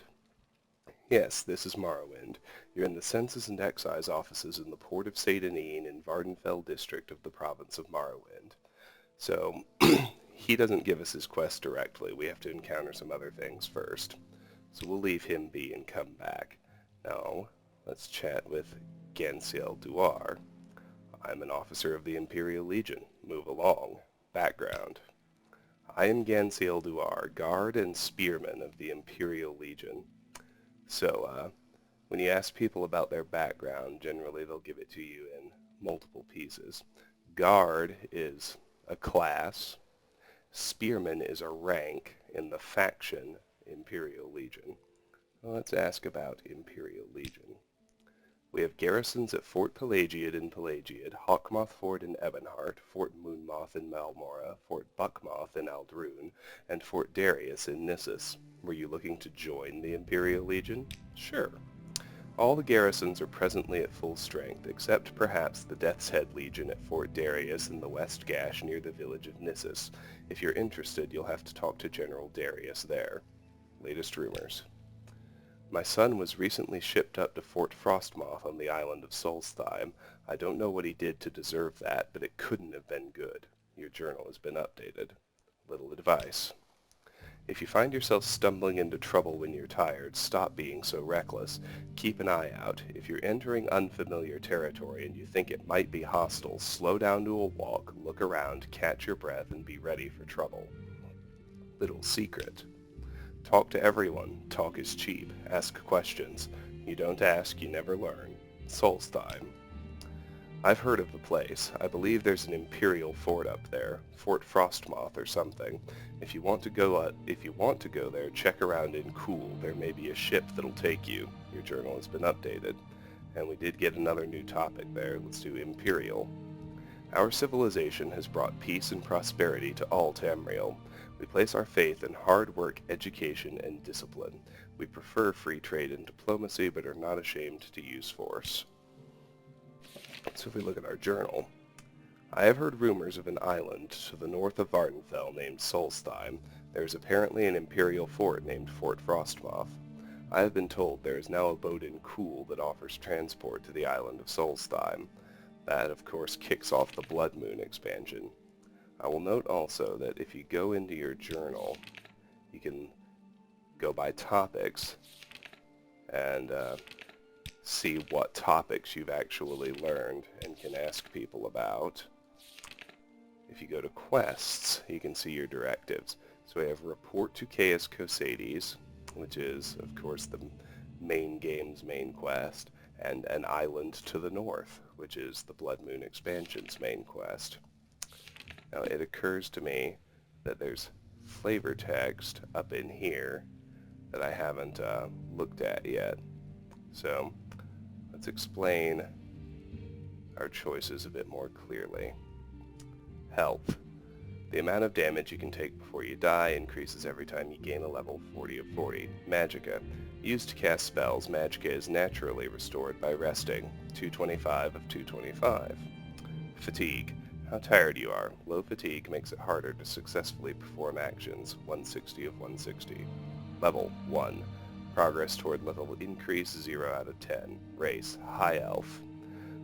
Yes, this is Morrowind. You're in the Census and Excise offices in the port of Saint Denis in Vardenfell district of the province of Morrowind. So, he doesn't give us his quest directly. We have to encounter some other things first. So we'll leave him be and come back. Now, let's chat with Gansiel Duar. I'm an officer of the Imperial Legion. Move along. Background. I am Gansiel Duar, guard and spearman of the Imperial Legion. So, when you ask people about their background, generally they'll give it to you in multiple pieces. Guard is a class. Spearman is a rank in the faction Imperial Legion. Well, let's ask about Imperial Legion. We have garrisons at Fort Pelagiad in Pelagiad, Hawkmoth Fort in Ebonheart, Fort Moonmoth in Malmora, Fort Buckmoth in Aldrune, and Fort Darius in Nissus. Were you looking to join the Imperial Legion? Sure. All the garrisons are presently at full strength, except perhaps the Death's Head Legion at Fort Darius in the West Gash near the village of Nissus. If you're interested, you'll have to talk to General Darius there. Latest rumors. My son was recently shipped up to Fort Frostmoth on the island of Solstheim. I don't know what he did to deserve that, but it couldn't have been good. Your journal has been updated. Little advice. If you find yourself stumbling into trouble when you're tired, stop being so reckless. Keep an eye out. If you're entering unfamiliar territory and you think it might be hostile, slow down to a walk, look around, catch your breath, and be ready for trouble. Little secret. Talk to everyone. Talk is cheap. Ask questions. You don't ask, you never learn. Solstheim. I've heard of the place. I believe there's an Imperial fort up there. Fort Frostmoth or something. If you want to go there, check around in Cool. There may be a ship that'll take you. Your journal has been updated. And we did get another new topic there. Let's do Imperial. Our civilization has brought peace and prosperity to all Tamriel. We place our faith in hard work, education, and discipline. We prefer free trade and diplomacy, but are not ashamed to use force. So if we look at our journal, I have heard rumors of an island to the north of Vardenfell named Solstheim. There is apparently an Imperial fort named Fort Frostmoth. I have been told there is now a boat in Cool that offers transport to the island of Solstheim. That, of course, kicks off the Blood Moon expansion. I will note also that if you go into your journal, you can go by topics and see what topics you've actually learned and can ask people about. If you go to quests, you can see your directives. So we have Report to Caius Cosades, which is, of course, the main game's main quest, and An Island to the North, which is the Blood Moon expansion's main quest. Now, it occurs to me that there's flavor text up in here that I haven't looked at yet. So, let's explain our choices a bit more clearly. Health. The amount of damage you can take before you die increases every time you gain a level 40 of 40. Magicka. Used to cast spells, Magicka is naturally restored by resting. 225 of 225. Fatigue. How tired you are. Low fatigue makes it harder to successfully perform actions. 160 of 160. Level 1. Progress toward level increase 0 out of 10. Race. High Elf.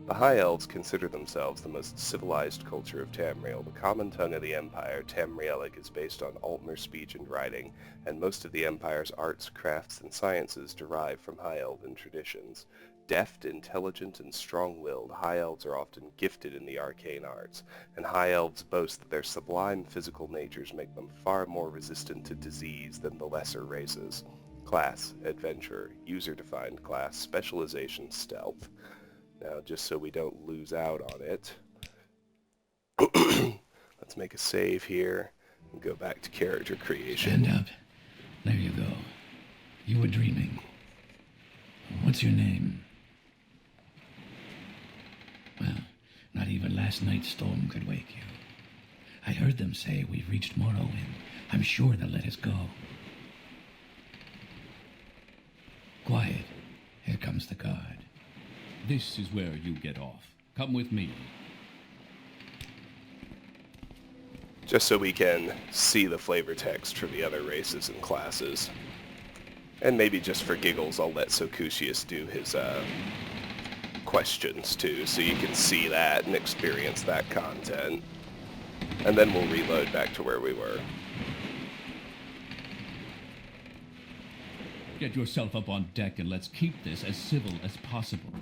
The High Elves consider themselves the most civilized culture of Tamriel. The common tongue of the Empire, Tamrielic, is based on Altmer speech and writing, and most of the Empire's arts, crafts, and sciences derive from High Elven traditions. Deft, intelligent, and strong-willed, High Elves are often gifted in the arcane arts, and High Elves boast that their sublime physical natures make them far more resistant to disease than the lesser races. Class, Adventurer, User-Defined Class, Specialization, Stealth. Now, just so we don't lose out on it, Let's make a save here and go back to character creation. Stand up. There you go. You were dreaming. What's your name? Well, not even last night's storm could wake you. I heard them say we've reached Morrowind. I'm sure they'll let us go. Quiet. Here comes the guard. This is where you get off. Come with me. Just so we can see the flavor text for the other races and classes. And maybe just for giggles, I'll let Socucius do his questions too, so you can see that and experience that content. And then we'll reload back to where we were. Get yourself up on deck and let's keep this as civil as possible.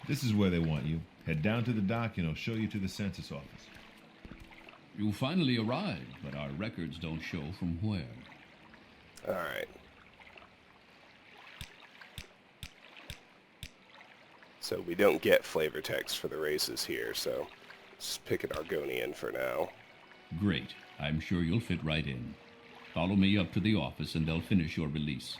This is where they want you. Head down to the dock and I'll show you to the census office. You finally arrived, but our records don't show from where. Alright. So we don't get flavor text for the races here, so just pick an Argonian for now. Great. I'm sure you'll fit right in. Follow me up to the office and they'll finish your release.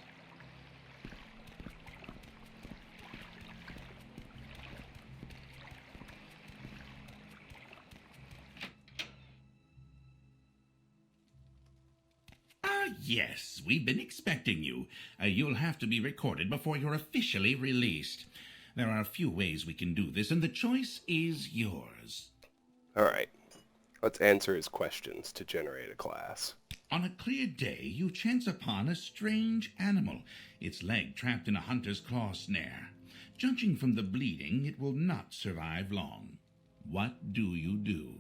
Yes, we've been expecting you. You'll have to be recorded before you're officially released. There are a few ways we can do this, and the choice is yours. Alright. Let's answer his questions to generate a class. On a clear day, you chance upon a strange animal, its leg trapped in a hunter's claw snare. Judging from the bleeding, it will not survive long. What do you do?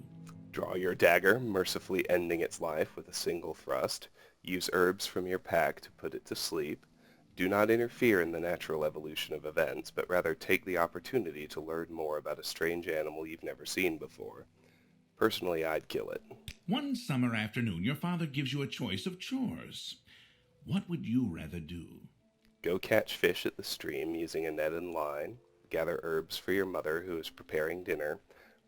Draw your dagger, mercifully ending its life with a single thrust. Use herbs from your pack to put it to sleep. Do not interfere in the natural evolution of events, but rather take the opportunity to learn more about a strange animal you've never seen before. Personally, I'd kill it. One summer afternoon, your father gives you a choice of chores. What would you rather do? Go catch fish at the stream using a net and line. Gather herbs for your mother who is preparing dinner.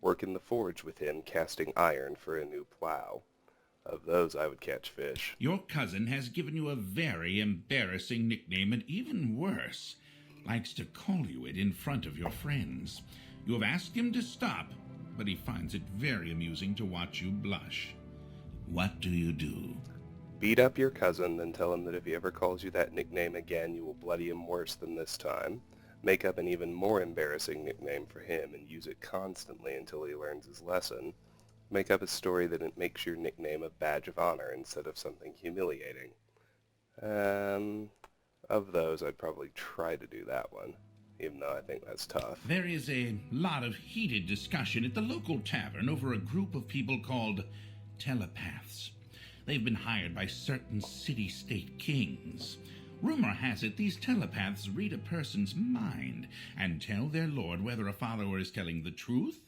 Work in the forge with him, casting iron for a new plow. Of those, I would catch fish. Your cousin has given you a very embarrassing nickname, and even worse, likes to call you it in front of your friends. You have asked him to stop, but he finds it very amusing to watch you blush. What do you do? Beat up your cousin, then tell him that if he ever calls you that nickname again, you will bloody him worse than this time. Make up an even more embarrassing nickname for him and use it constantly until he learns his lesson. Make up a story that it makes your nickname a badge of honor instead of something humiliating. Of those, I'd probably try to do that one, even though I think that's tough. There is a lot of heated discussion at the local tavern over a group of people called telepaths. They've been hired by certain city-state kings. Rumor has it these telepaths read a person's mind and tell their lord whether a follower is telling the truth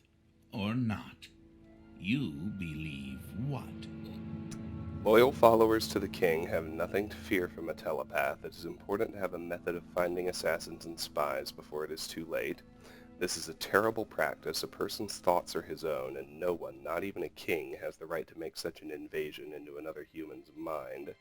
or not. You believe what? Loyal followers to the king have nothing to fear from a telepath. It is important to have a method of finding assassins and spies before it is too late. This is a terrible practice. A person's thoughts are his own, and no one, not even a king, has the right to make such an invasion into another human's mind.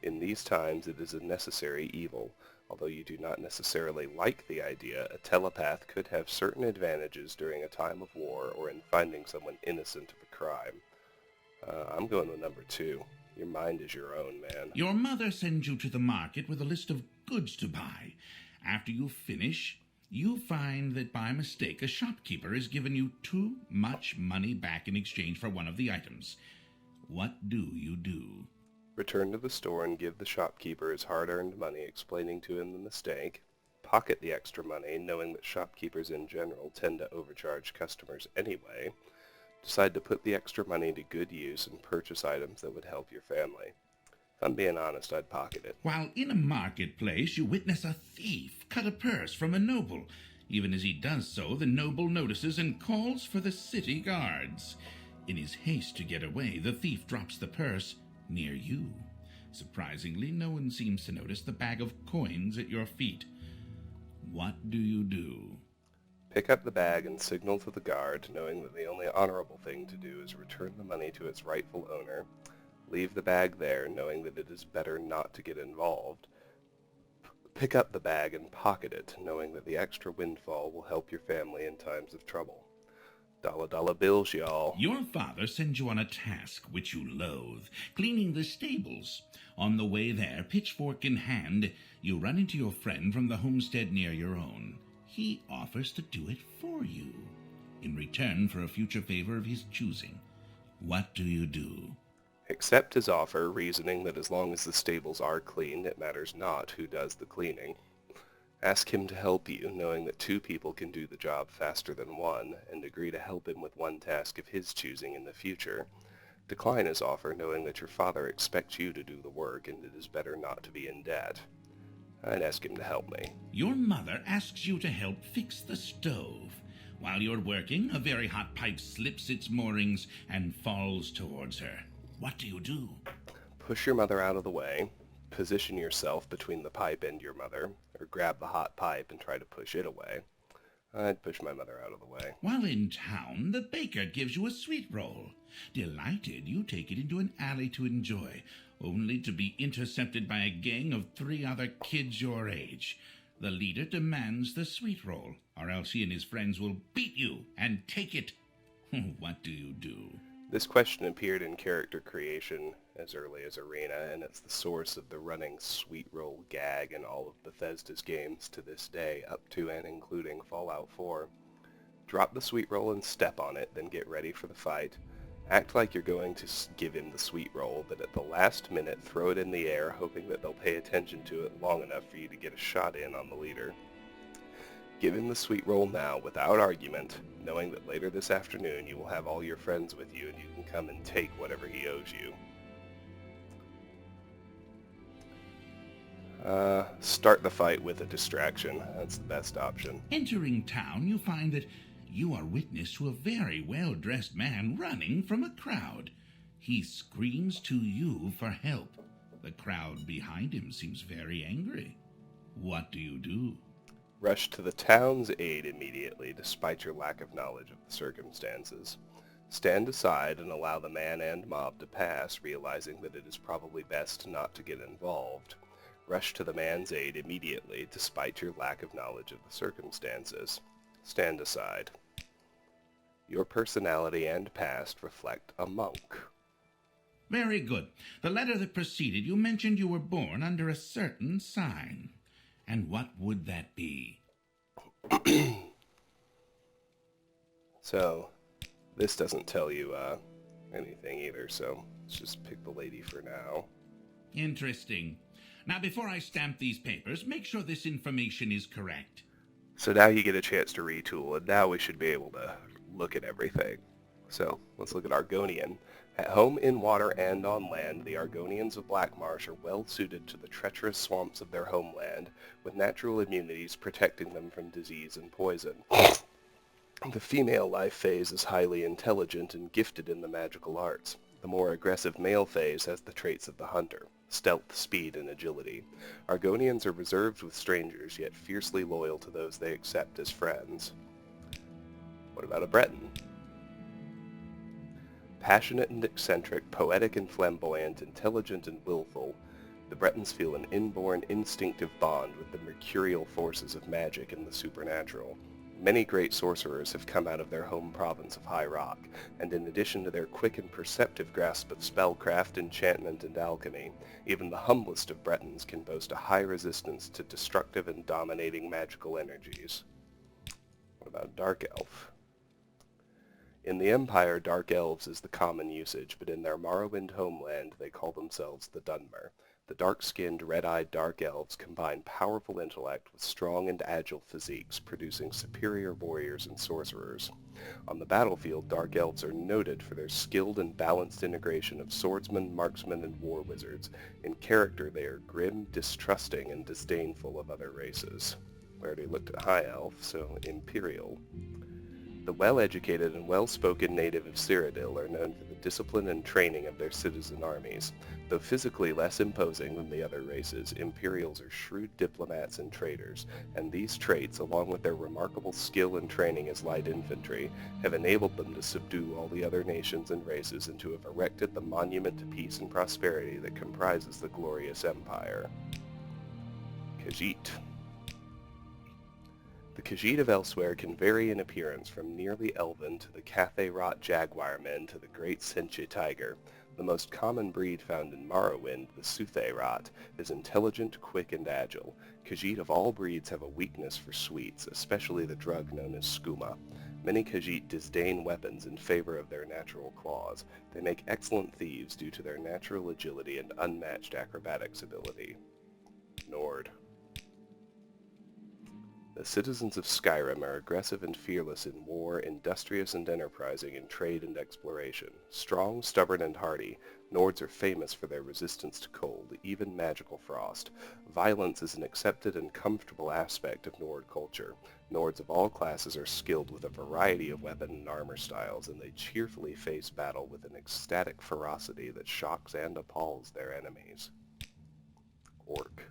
In these times, it is a necessary evil. Although you do not necessarily like the idea, a telepath could have certain advantages during a time of war or in finding someone innocent of a crime. I'm going with number 2. Your mind is your own, man. Your mother sends you to the market with a list of goods to buy. After you finish, you find that by mistake a shopkeeper has given you too much money back in exchange for one of the items. What do you do? Return to the store and give the shopkeeper his hard-earned money, explaining to him the mistake. Pocket the extra money, knowing that shopkeepers in general tend to overcharge customers anyway. Decide to put the extra money to good use and purchase items that would help your family. If I'm being honest, I'd pocket it. While in a marketplace, you witness a thief cut a purse from a noble. Even as he does so, the noble notices and calls for the city guards. In his haste to get away, the thief drops the purse near you. Surprisingly, no one seems to notice the bag of coins at your feet. What do you do? Pick up the bag and signal to the guard, knowing that the only honorable thing to do is return the money to its rightful owner. Leave the bag there, knowing that it is better not to get involved. Pick up the bag and pocket it, knowing that the extra windfall will help your family in times of trouble. Dollar bills, y'all. Your father sends you on a task which you loathe, cleaning the stables. On the way there, pitchfork in hand, you run into your friend from the homestead near your own. He offers to do it for you, in return for a future favor of his choosing. What do you do? Accept his offer, reasoning that as long as the stables are clean, it matters not who does the cleaning. Ask him to help you, knowing that 2 people can do the job faster than 1, and agree to help him with one task of his choosing in the future. Decline his offer, knowing that your father expects you to do the work, and it is better not to be in debt. I'd ask him to help me. Your mother asks you to help fix the stove. While you're working, a very hot pipe slips its moorings and falls towards her. What do you do? Push your mother out of the way, position yourself between the pipe and your mother, or grab the hot pipe and try to push it away. I'd push my mother out of the way. While in town, the baker gives you a sweet roll. Delighted, you take it into an alley to enjoy, only to be intercepted by a gang of 3 other kids your age. The leader demands the sweet roll, or else he and his friends will beat you and take it. What do you do? This question appeared in character creation as early as Arena, and it's the source of the running sweet roll gag in all of Bethesda's games to this day, up to and including Fallout 4. Drop the sweet roll and step on it, then get ready for the fight. Act like you're going to give him the sweet roll, but at the last minute throw it in the air, hoping that they'll pay attention to it long enough for you to get a shot in on the leader. Give him the sweet roll now without argument, knowing that later this afternoon you will have all your friends with you and you can come and take whatever he owes you. Start the fight with a distraction. That's the best option. Entering town, you find that you are witness to a very well-dressed man running from a crowd. He screams to you for help. The crowd behind him seems very angry. What do you do? Rush to the town's aid immediately, despite your lack of knowledge of the circumstances. Stand aside and allow the man and mob to pass, realizing that it is probably best not to get involved. Rush to the man's aid immediately, despite your lack of knowledge of the circumstances. Stand aside. Your personality and past reflect a monk. Very good. The letter that preceded you mentioned you were born under a certain sign. And what would that be? So, this doesn't tell you anything either, so let's just pick the lady for now. Interesting. Now, before I stamp these papers, make sure this information is correct. So now you get a chance to retool, and now we should be able to look at everything. So, let's look at Argonian. At home in water and on land, the Argonians of Blackmarsh are well suited to the treacherous swamps of their homeland, with natural immunities protecting them from disease and poison. The female life phase is highly intelligent and gifted in the magical arts. The more aggressive male phase has the traits of the hunter: stealth, speed, and agility. Argonians are reserved with strangers, yet fiercely loyal to those they accept as friends. What about a Breton? Passionate and eccentric, poetic and flamboyant, intelligent and willful, the Bretons feel an inborn, instinctive bond with the mercurial forces of magic and the supernatural. Many great sorcerers have come out of their home province of High Rock, and in addition to their quick and perceptive grasp of spellcraft, enchantment, and alchemy, even the humblest of Bretons can boast a high resistance to destructive and dominating magical energies. What about Dark Elf? In the Empire, Dark Elves is the common usage, but in their Morrowind homeland they call themselves the Dunmer. The dark-skinned, red-eyed Dark Elves combine powerful intellect with strong and agile physiques, producing superior warriors and sorcerers. On the battlefield, Dark Elves are noted for their skilled and balanced integration of swordsmen, marksmen, and war wizards. In character, they are grim, distrusting, and disdainful of other races. We already looked at High Elf, so Imperial. The well-educated and well-spoken native of Cyrodiil are known for the discipline and training of their citizen armies. Though physically less imposing than the other races, Imperials are shrewd diplomats and traders, and these traits, along with their remarkable skill and training as light infantry, have enabled them to subdue all the other nations and races and to have erected the monument to peace and prosperity that comprises the glorious empire. Khajiit. The Khajiit of elsewhere can vary in appearance from nearly elven to the Cathay Rot jaguar men to the great Senche tiger. The most common breed found in Morrowind, the Suthay Rot, is intelligent, quick, and agile. Khajiit of all breeds have a weakness for sweets, especially the drug known as skooma. Many Khajiit disdain weapons in favor of their natural claws. They make excellent thieves due to their natural agility and unmatched acrobatics ability. Nord. The citizens of Skyrim are aggressive and fearless in war, industrious and enterprising in trade and exploration. Strong, stubborn, and hardy, Nords are famous for their resistance to cold, even magical frost. Violence is an accepted and comfortable aspect of Nord culture. Nords of all classes are skilled with a variety of weapon and armor styles, and they cheerfully face battle with an ecstatic ferocity that shocks and appalls their enemies. Orc.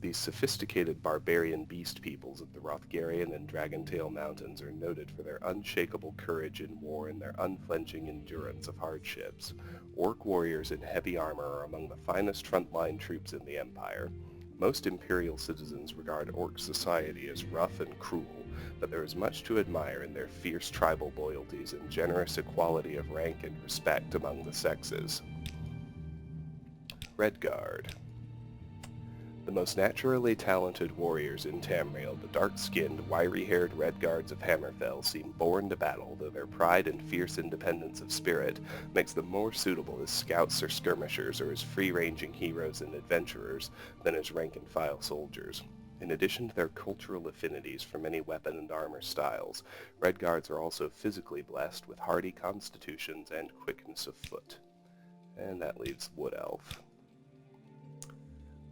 These sophisticated barbarian beast peoples of the Rothgarian and Dragontail Mountains are noted for their unshakable courage in war and their unflinching endurance of hardships. Orc warriors in heavy armor are among the finest frontline troops in the Empire. Most Imperial citizens regard Orc society as rough and cruel, but there is much to admire in their fierce tribal loyalties and generous equality of rank and respect among the sexes. Redguard. The most naturally talented warriors in Tamriel, the dark-skinned, wiry-haired Redguards of Hammerfell seem born to battle, though their pride and fierce independence of spirit makes them more suitable as scouts or skirmishers or as free-ranging heroes and adventurers than as rank-and-file soldiers. In addition to their cultural affinities for many weapon and armor styles, Redguards are also physically blessed with hardy constitutions and quickness of foot. And that leaves Wood Elf.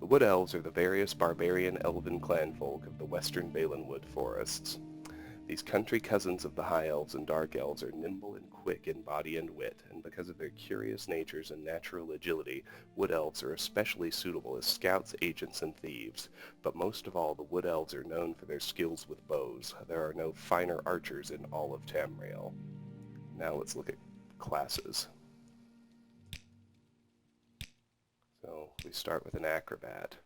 The Wood Elves are the various barbarian elven clanfolk of the western Valenwood forests. These country cousins of the High Elves and Dark Elves are nimble and quick in body and wit, and because of their curious natures and natural agility, Wood Elves are especially suitable as scouts, agents, and thieves. But most of all, the Wood Elves are known for their skills with bows. There are no finer archers in all of Tamriel. Now let's look at classes. So we start with an acrobat.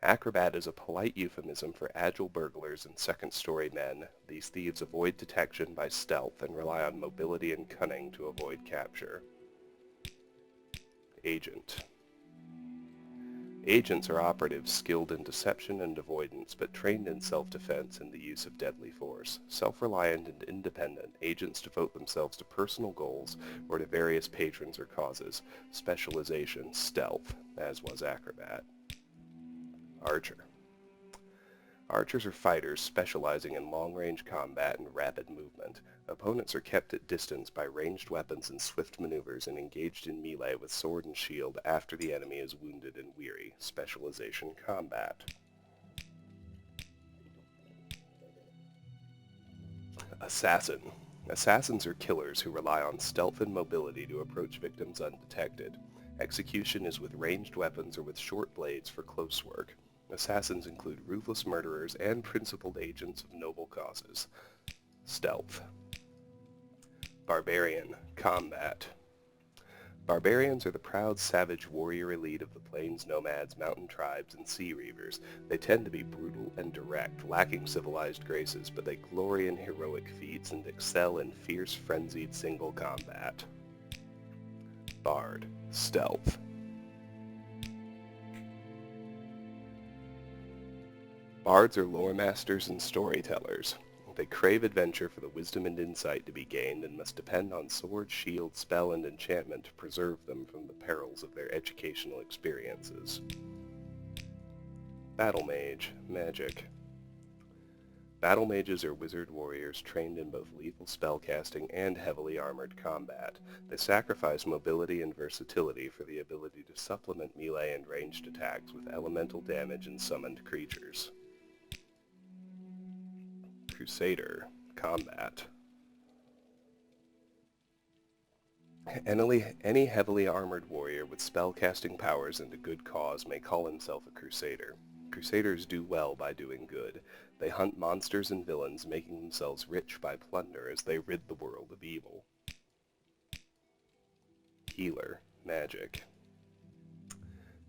Acrobat is a polite euphemism for agile burglars and second-story men. These thieves avoid detection by stealth and rely on mobility and cunning to avoid capture. Agent. Agents are operatives skilled in deception and avoidance, but trained in self-defense and the use of deadly force. Self-reliant and independent, agents devote themselves to personal goals or to various patrons or causes. Specialization, stealth, as was acrobat. Archer. Archers are fighters specializing in long-range combat and rapid movement. Opponents are kept at distance by ranged weapons and swift maneuvers and engaged in melee with sword and shield after the enemy is wounded and weary. Specialization combat. Assassin. Assassins are killers who rely on stealth and mobility to approach victims undetected. Execution is with ranged weapons or with short blades for close work. Assassins include ruthless murderers and principled agents of noble causes. Stealth. Barbarian. Combat. Barbarians are the proud, savage warrior elite of the plains nomads, mountain tribes, and sea reavers. They tend to be brutal and direct, lacking civilized graces, but they glory in heroic feats and excel in fierce, frenzied single combat. Bard. Stealth. Bards are lore masters and storytellers. They crave adventure for the wisdom and insight to be gained and must depend on sword, shield, spell, and enchantment to preserve them from the perils of their educational experiences. Battle Mage. Magic. Battle mages are wizard warriors trained in both lethal spellcasting and heavily armored combat. They sacrifice mobility and versatility for the ability to supplement melee and ranged attacks with elemental damage and summoned creatures. Crusader. Combat. Any heavily armored warrior with spellcasting powers and a good cause may call himself a Crusader. Crusaders do well by doing good. They hunt monsters and villains, making themselves rich by plunder as they rid the world of evil. Healer. Magic.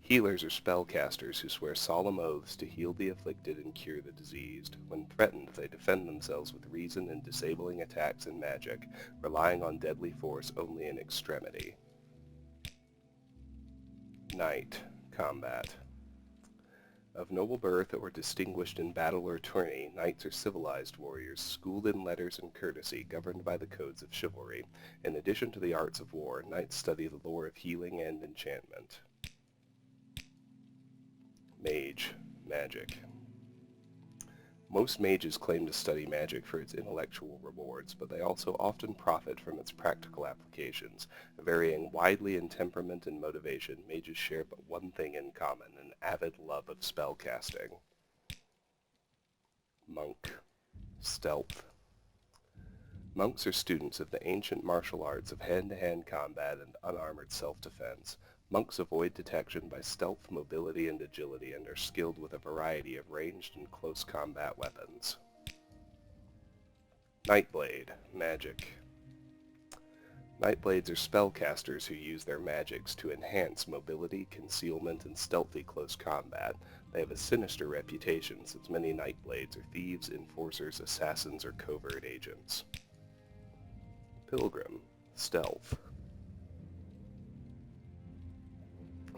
Healers are spellcasters who swear solemn oaths to heal the afflicted and cure the diseased. When threatened, they defend themselves with reason and disabling attacks and magic, relying on deadly force only in extremity. Knight. Combat. Of noble birth or distinguished in battle or tourney, knights are civilized warriors, schooled in letters and courtesy, governed by the codes of chivalry. In addition to the arts of war, knights study the lore of healing and enchantment. Mage. Magic. Most mages claim to study magic for its intellectual rewards, but they also often profit from its practical applications. Varying widely in temperament and motivation, mages share but one thing in common, an avid love of spellcasting. Monk. Stealth. Monks are students of the ancient martial arts of hand-to-hand combat and unarmored self-defense. Monks avoid detection by stealth, mobility, and agility, and are skilled with a variety of ranged and close combat weapons. Nightblade. Magic. Nightblades are spellcasters who use their magics to enhance mobility, concealment, and stealthy close combat. They have a sinister reputation, since many Nightblades are thieves, enforcers, assassins, or covert agents. Pilgrim. Stealth.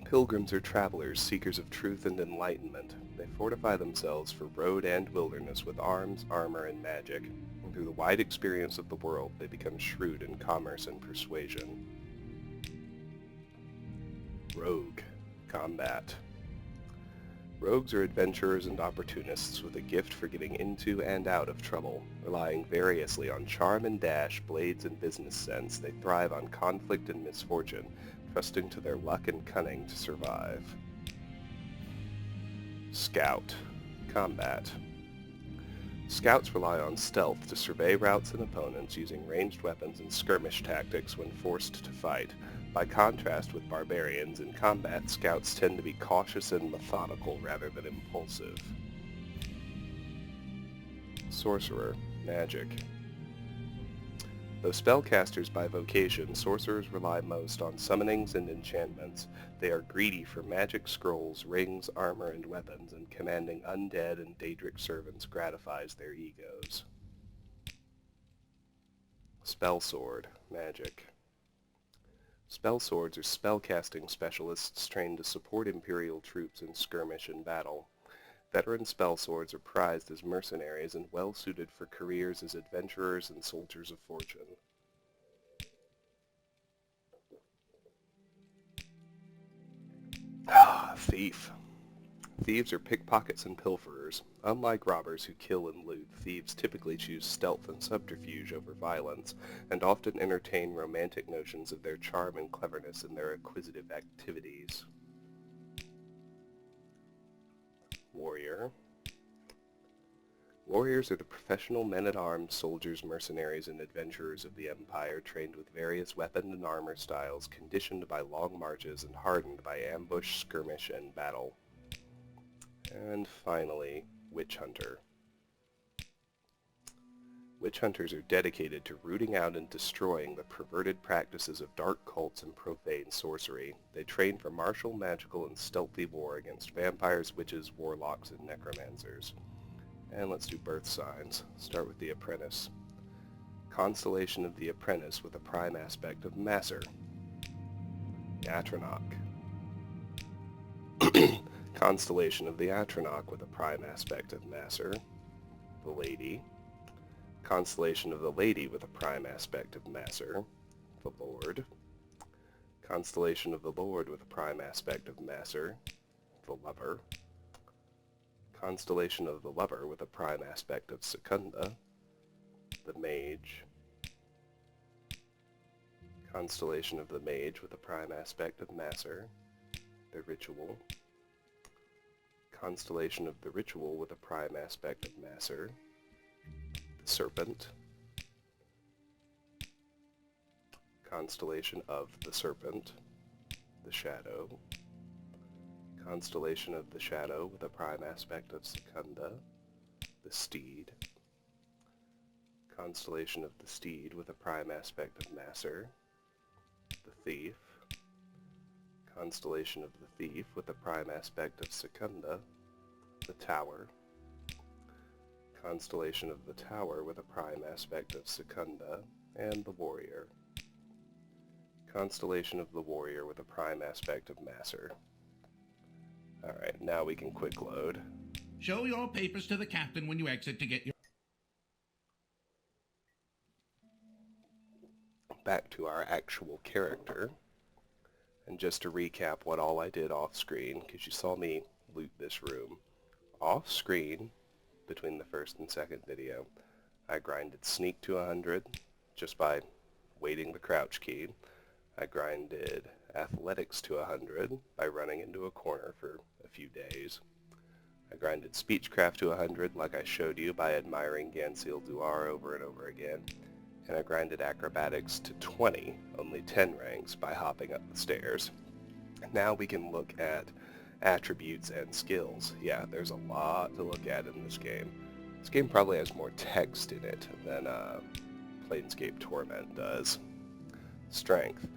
Pilgrims are travelers, seekers of truth and enlightenment. They fortify themselves for road and wilderness with arms, armor, and magic. And through the wide experience of the world, they become shrewd in commerce and persuasion. Rogue. Combat. Rogues are adventurers and opportunists with a gift for getting into and out of trouble. Relying variously on charm and dash, blades and business sense, they thrive on conflict and misfortune, trusting to their luck and cunning to survive. Scout. Combat. Scouts rely on stealth to survey routes and opponents using ranged weapons and skirmish tactics when forced to fight. By contrast with barbarians, in combat, scouts tend to be cautious and methodical rather than impulsive. Sorcerer. Magic. Though spellcasters by vocation, sorcerers rely most on summonings and enchantments. They are greedy for magic scrolls, rings, armor, and weapons, and commanding undead and Daedric servants gratifies their egos. Spellsword. Magic. Spellswords are spellcasting specialists trained to support Imperial troops in skirmish and battle. Veteran spellswords are prized as mercenaries and well-suited for careers as adventurers and soldiers of fortune. Thief. Thieves are pickpockets and pilferers. Unlike robbers who kill and loot, thieves typically choose stealth and subterfuge over violence, and often entertain romantic notions of their charm and cleverness in their acquisitive activities. Warrior. Warriors are the professional men-at-arms, soldiers, mercenaries, and adventurers of the Empire, trained with various weapon and armor styles, conditioned by long marches, and hardened by ambush, skirmish, and battle. And finally, Witch Hunter. Witch hunters are dedicated to rooting out and destroying the perverted practices of dark cults and profane sorcery. They train for martial, magical, and stealthy war against vampires, witches, warlocks, and necromancers. And let's do birth signs. Start with the Apprentice. Constellation of the Apprentice with a prime aspect of Maser. Atronach. Constellation of the Atronach with a prime aspect of Maser. The Lady. Constellation of the Lady with a prime aspect of Maser. The Lord. Constellation of the Lord with a prime aspect of Maser. The Lover. Constellation of the Lover with a prime aspect of Secunda. The Mage. Constellation of the Mage with a prime aspect of Maser. The Ritual. Constellation of the Ritual with a prime aspect of Maser. the Serpent. Constellation of the Serpent, the Shadow. Constellation of the Shadow with a prime aspect of Secunda, the Steed. Constellation of the Steed with a prime aspect of Masser, the Thief. Constellation of the Thief with a prime aspect of Secunda, the Tower. Constellation of the Tower with a prime aspect of Secunda, and the Warrior. Constellation of the Warrior with a prime aspect of Masser. Alright, now we can quick load. Show your papers to the captain when you exit to get your... Back to our actual character. And just to recap what all I did off screen, because you saw me loot this room. Off screen, between the first and second video, I grinded Sneak to 100 just by waiting the crouch key. I grinded Athletics to 100 by running into a corner for a few days. I grinded Speechcraft to 100 like I showed you by admiring Gansil Duar over and over again. And I grinded Acrobatics to 20, only 10 ranks, by hopping up the stairs. Now we can look at attributes and skills. Yeah, there's a lot to look at in this game. This game probably has more text in it than Planescape Torment does. Strength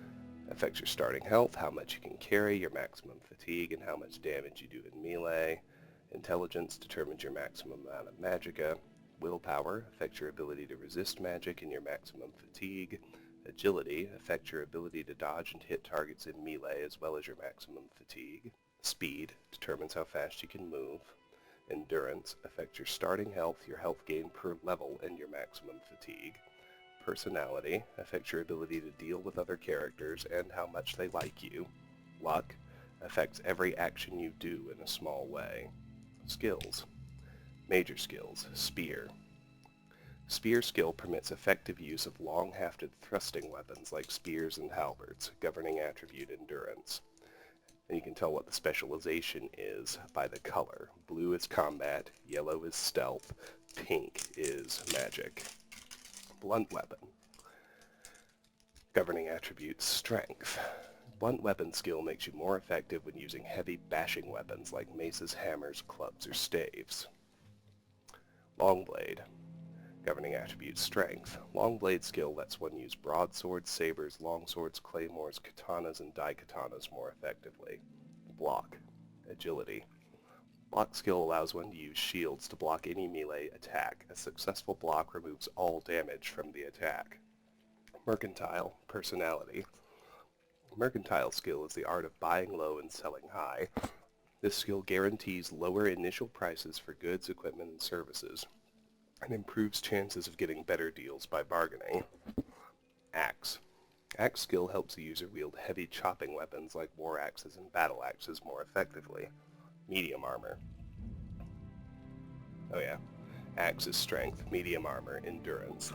affects your starting health, how much you can carry, your maximum fatigue, and how much damage you do in melee. Intelligence determines your maximum amount of magicka. Willpower affects your ability to resist magic and your maximum fatigue. Agility affects your ability to dodge and hit targets in melee as well as your maximum fatigue. Speed determines how fast you can move. Endurance affects your starting health, your health gain per level, and your maximum fatigue. Personality affects your ability to deal with other characters and how much they like you. Luck affects every action you do in a small way. Skills. Major skills. Spear. Spear skill permits effective use of long-hafted thrusting weapons like spears and halberds, governing attribute Endurance. And you can tell what the specialization is by the color. Blue is combat, yellow is stealth, pink is magic. Blunt weapon. Governing attribute Strength. Blunt weapon skill makes you more effective when using heavy bashing weapons like maces, hammers, clubs, or staves. Longblade. Governing attribute Strength. Longblade skill lets one use broadswords, sabers, longswords, claymores, katanas, and daikatanas more effectively. Block. Agility. Block skill allows one to use shields to block any melee attack. A successful block removes all damage from the attack. Mercantile. Personality. Mercantile skill is the art of buying low and selling high. This skill guarantees lower initial prices for goods, equipment, and services, and improves chances of getting better deals by bargaining. Axe. Axe skill helps the user wield heavy chopping weapons like war axes and battle axes more effectively. Medium armor. Oh yeah. Axe is strength, medium armor, endurance.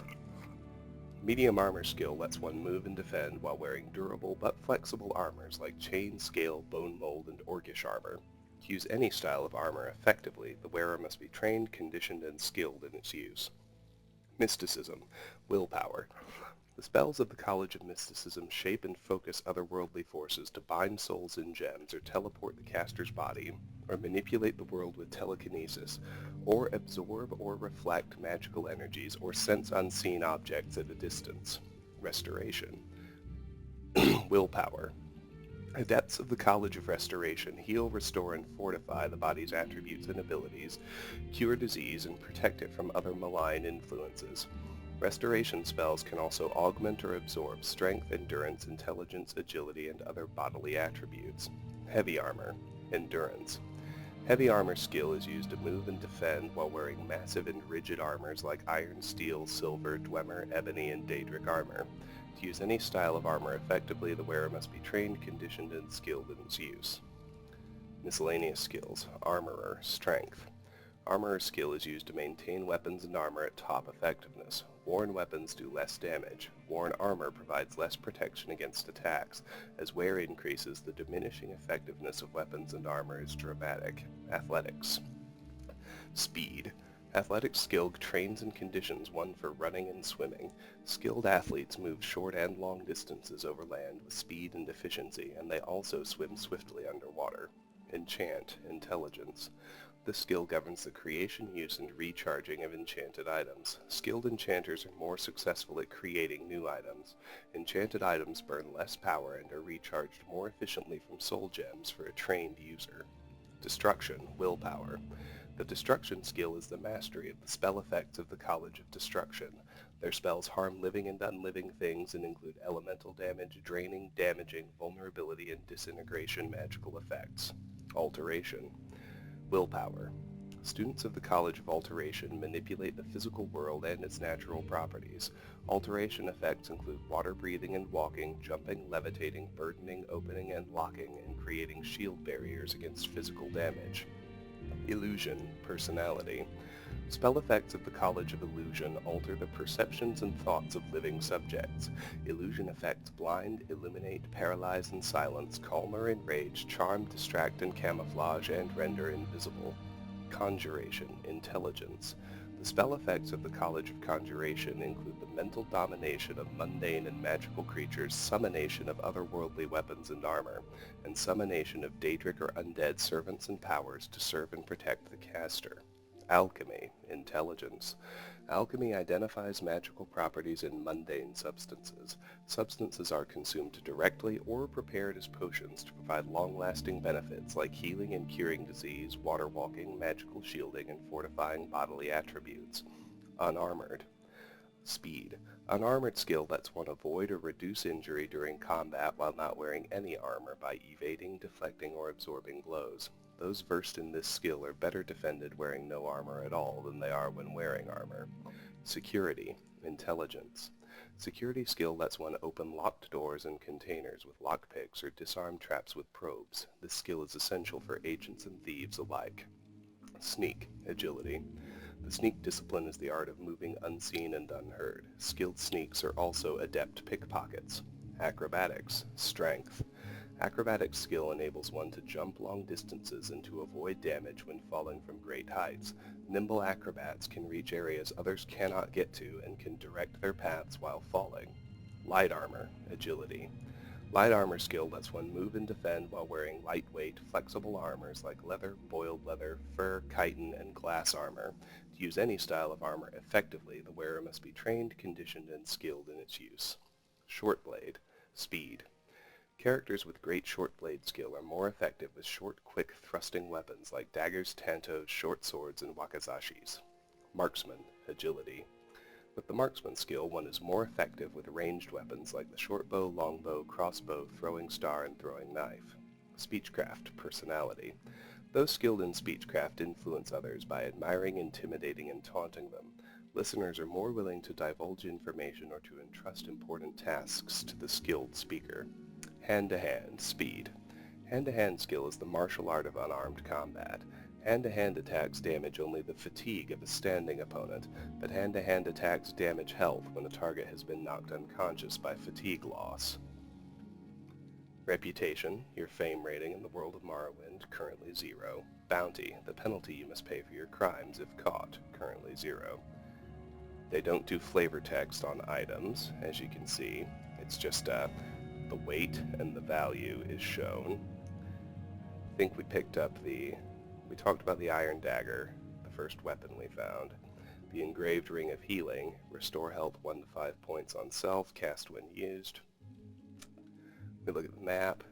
Medium armor skill lets one move and defend while wearing durable but flexible armors like chain, scale, bone mold, and orcish armor. To use any style of armor effectively, the wearer must be trained, conditioned, and skilled in its use. Mysticism. Willpower. The spells of the College of Mysticism shape and focus otherworldly forces to bind souls in gems or teleport the caster's body, or manipulate the world with telekinesis, or absorb or reflect magical energies, or sense unseen objects at a distance. Restoration. Willpower. Adepts of the College of Restoration heal, restore, and fortify the body's attributes and abilities, cure disease, and protect it from other malign influences. Restoration spells can also augment or absorb strength, endurance, intelligence, agility, and other bodily attributes. Heavy armor. Endurance. Heavy armor skill is used to move and defend while wearing massive and rigid armors like iron, steel, silver, dwemer, ebony, and daedric armor. To use any style of armor effectively, the wearer must be trained, conditioned, and skilled in its use. Miscellaneous skills. Armorer. Strength. Armorer skill is used to maintain weapons and armor at top effectiveness. Worn weapons do less damage. Worn armor provides less protection against attacks. As wear increases, the diminishing effectiveness of weapons and armor is dramatic. Athletics. Speed. Athletic skill trains and conditions one for running and swimming. Skilled athletes move short and long distances over land with speed and efficiency, and they also swim swiftly underwater. Enchant, intelligence. This skill governs the creation, use, and recharging of enchanted items. Skilled enchanters are more successful at creating new items. Enchanted items burn less power and are recharged more efficiently from soul gems for a trained user. Destruction, willpower. The destruction skill is the mastery of the spell effects of the College of Destruction. Their spells harm living and unliving things and include elemental damage, draining, damaging, vulnerability, and disintegration magical effects. Alteration. Willpower. Students of the College of Alteration manipulate the physical world and its natural properties. Alteration effects include water breathing and walking, jumping, levitating, burdening, opening, and locking, and creating shield barriers against physical damage. Illusion, personality. Spell effects of the College of Illusion alter the perceptions and thoughts of living subjects. Illusion effects blind, illuminate, paralyze, and silence, calm or enrage, charm, distract, and camouflage, and render invisible. Conjuration, intelligence. The spell effects of the College of Conjuration include the mental domination of mundane and magical creatures, summonation of otherworldly weapons and armor, and summonation of Daedric or undead servants and powers to serve and protect the caster. Alchemy, intelligence. Alchemy identifies magical properties in mundane substances. Substances are consumed directly or prepared as potions to provide long-lasting benefits like healing and curing disease, water walking, magical shielding, and fortifying bodily attributes. Unarmored. Speed. Unarmored skill lets one avoid or reduce injury during combat while not wearing any armor by evading, deflecting, or absorbing blows. Those versed in this skill are better defended wearing no armor at all than they are when wearing armor. Security, intelligence. Security skill lets one open locked doors and containers with lockpicks or disarm traps with probes. This skill is essential for agents and thieves alike. Sneak, agility. The sneak discipline is the art of moving unseen and unheard. Skilled sneaks are also adept pickpockets. Acrobatics, strength. Acrobatic skill enables one to jump long distances and to avoid damage when falling from great heights. Nimble acrobats can reach areas others cannot get to and can direct their paths while falling. Light armor, agility. Light armor skill lets one move and defend while wearing lightweight, flexible armors like leather, boiled leather, fur, chitin, and glass armor. To use any style of armor effectively, the wearer must be trained, conditioned, and skilled in its use. Short blade, speed. Characters with great short blade skill are more effective with short, quick, thrusting weapons like daggers, tantos, short swords, and wakazashis. Marksman, agility. With the marksman skill, one is more effective with ranged weapons like the short bow, longbow, crossbow, throwing star, and throwing knife. Speechcraft, personality. Those skilled in speechcraft influence others by admiring, intimidating, and taunting them. Listeners are more willing to divulge information or to entrust important tasks to the skilled speaker. Hand-to-hand, speed. Hand-to-hand skill is the martial art of unarmed combat. Hand-to-hand attacks damage only the fatigue of a standing opponent, but hand-to-hand attacks damage health when a target has been knocked unconscious by fatigue loss. Reputation, your fame rating in the world of Morrowind, currently 0. Bounty, the penalty you must pay for your crimes if caught, currently 0. They don't do flavor text on items, as you can see. It's just the weight and the value is shown. I think we talked about the Iron Dagger, the first weapon we found. The Engraved Ring of Healing, restore health 1 to 5 points on self, cast when used. We look at the map.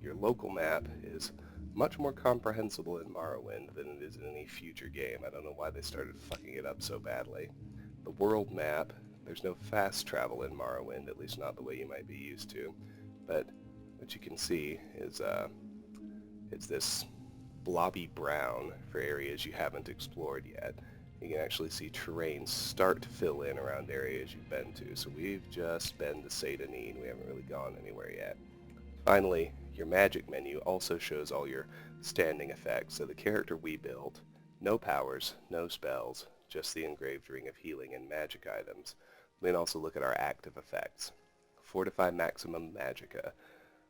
Your local map is much more comprehensible in Morrowind than it is in any future game. I don't know why they started fucking it up so badly. The world map, there's no fast travel in Morrowind, at least not the way you might be used to. But what you can see is it's this blobby brown for areas you haven't explored yet. You can actually see terrain start to fill in around areas you've been to. So we've just been to Satanin. We haven't really gone anywhere yet. Finally, your magic menu also shows all your standing effects. So the character we built, no powers, no spells, just the Engraved Ring of Healing and magic items. We can also look at our active effects. Fortify Maximum Magicka,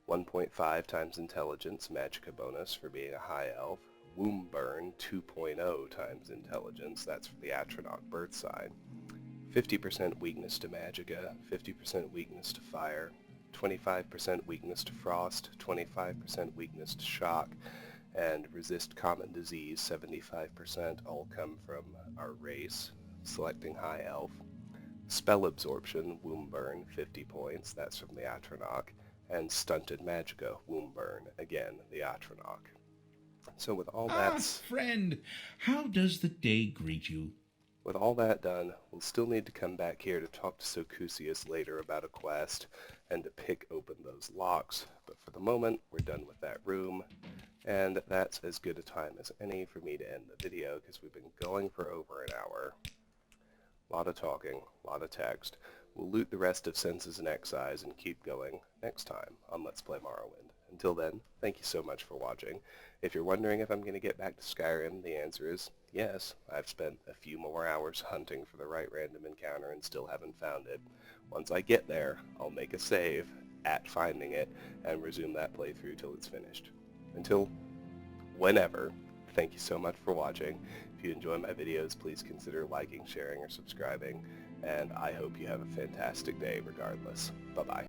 1.5 times Intelligence Magicka bonus for being a high elf, Womb Burn 2.0 times intelligence, that's for the Atronach birth sign. 50% weakness to magicka, 50% weakness to fire, 25% weakness to frost, 25% weakness to shock, and resist common disease 75% all come from our race, selecting High Elf. Spell absorption, Womb Burn, 50 points, that's from the Atronach, and stunted magicka, Womb Burn, again, the Atronach. So with all that... friend, how does the day greet you? With all that done, we'll still need to come back here to talk to Socusius later about a quest and to pick open those locks. But for the moment, we're done with that room, and that's as good a time as any for me to end the video because we've been going for over an hour. A lot of talking, a lot of text. We'll loot the rest of Census and Excise and keep going next time on Let's Play Morrowind. Until then, thank you so much for watching. If you're wondering if I'm going to get back to Skyrim, the answer is yes. I've spent a few more hours hunting for the right random encounter and still haven't found it. Once I get there, I'll make a save at finding it and resume that playthrough till it's finished. Until whenever, thank you so much for watching. If you enjoy my videos, please consider liking, sharing, or subscribing, and I hope you have a fantastic day regardless. Bye-bye.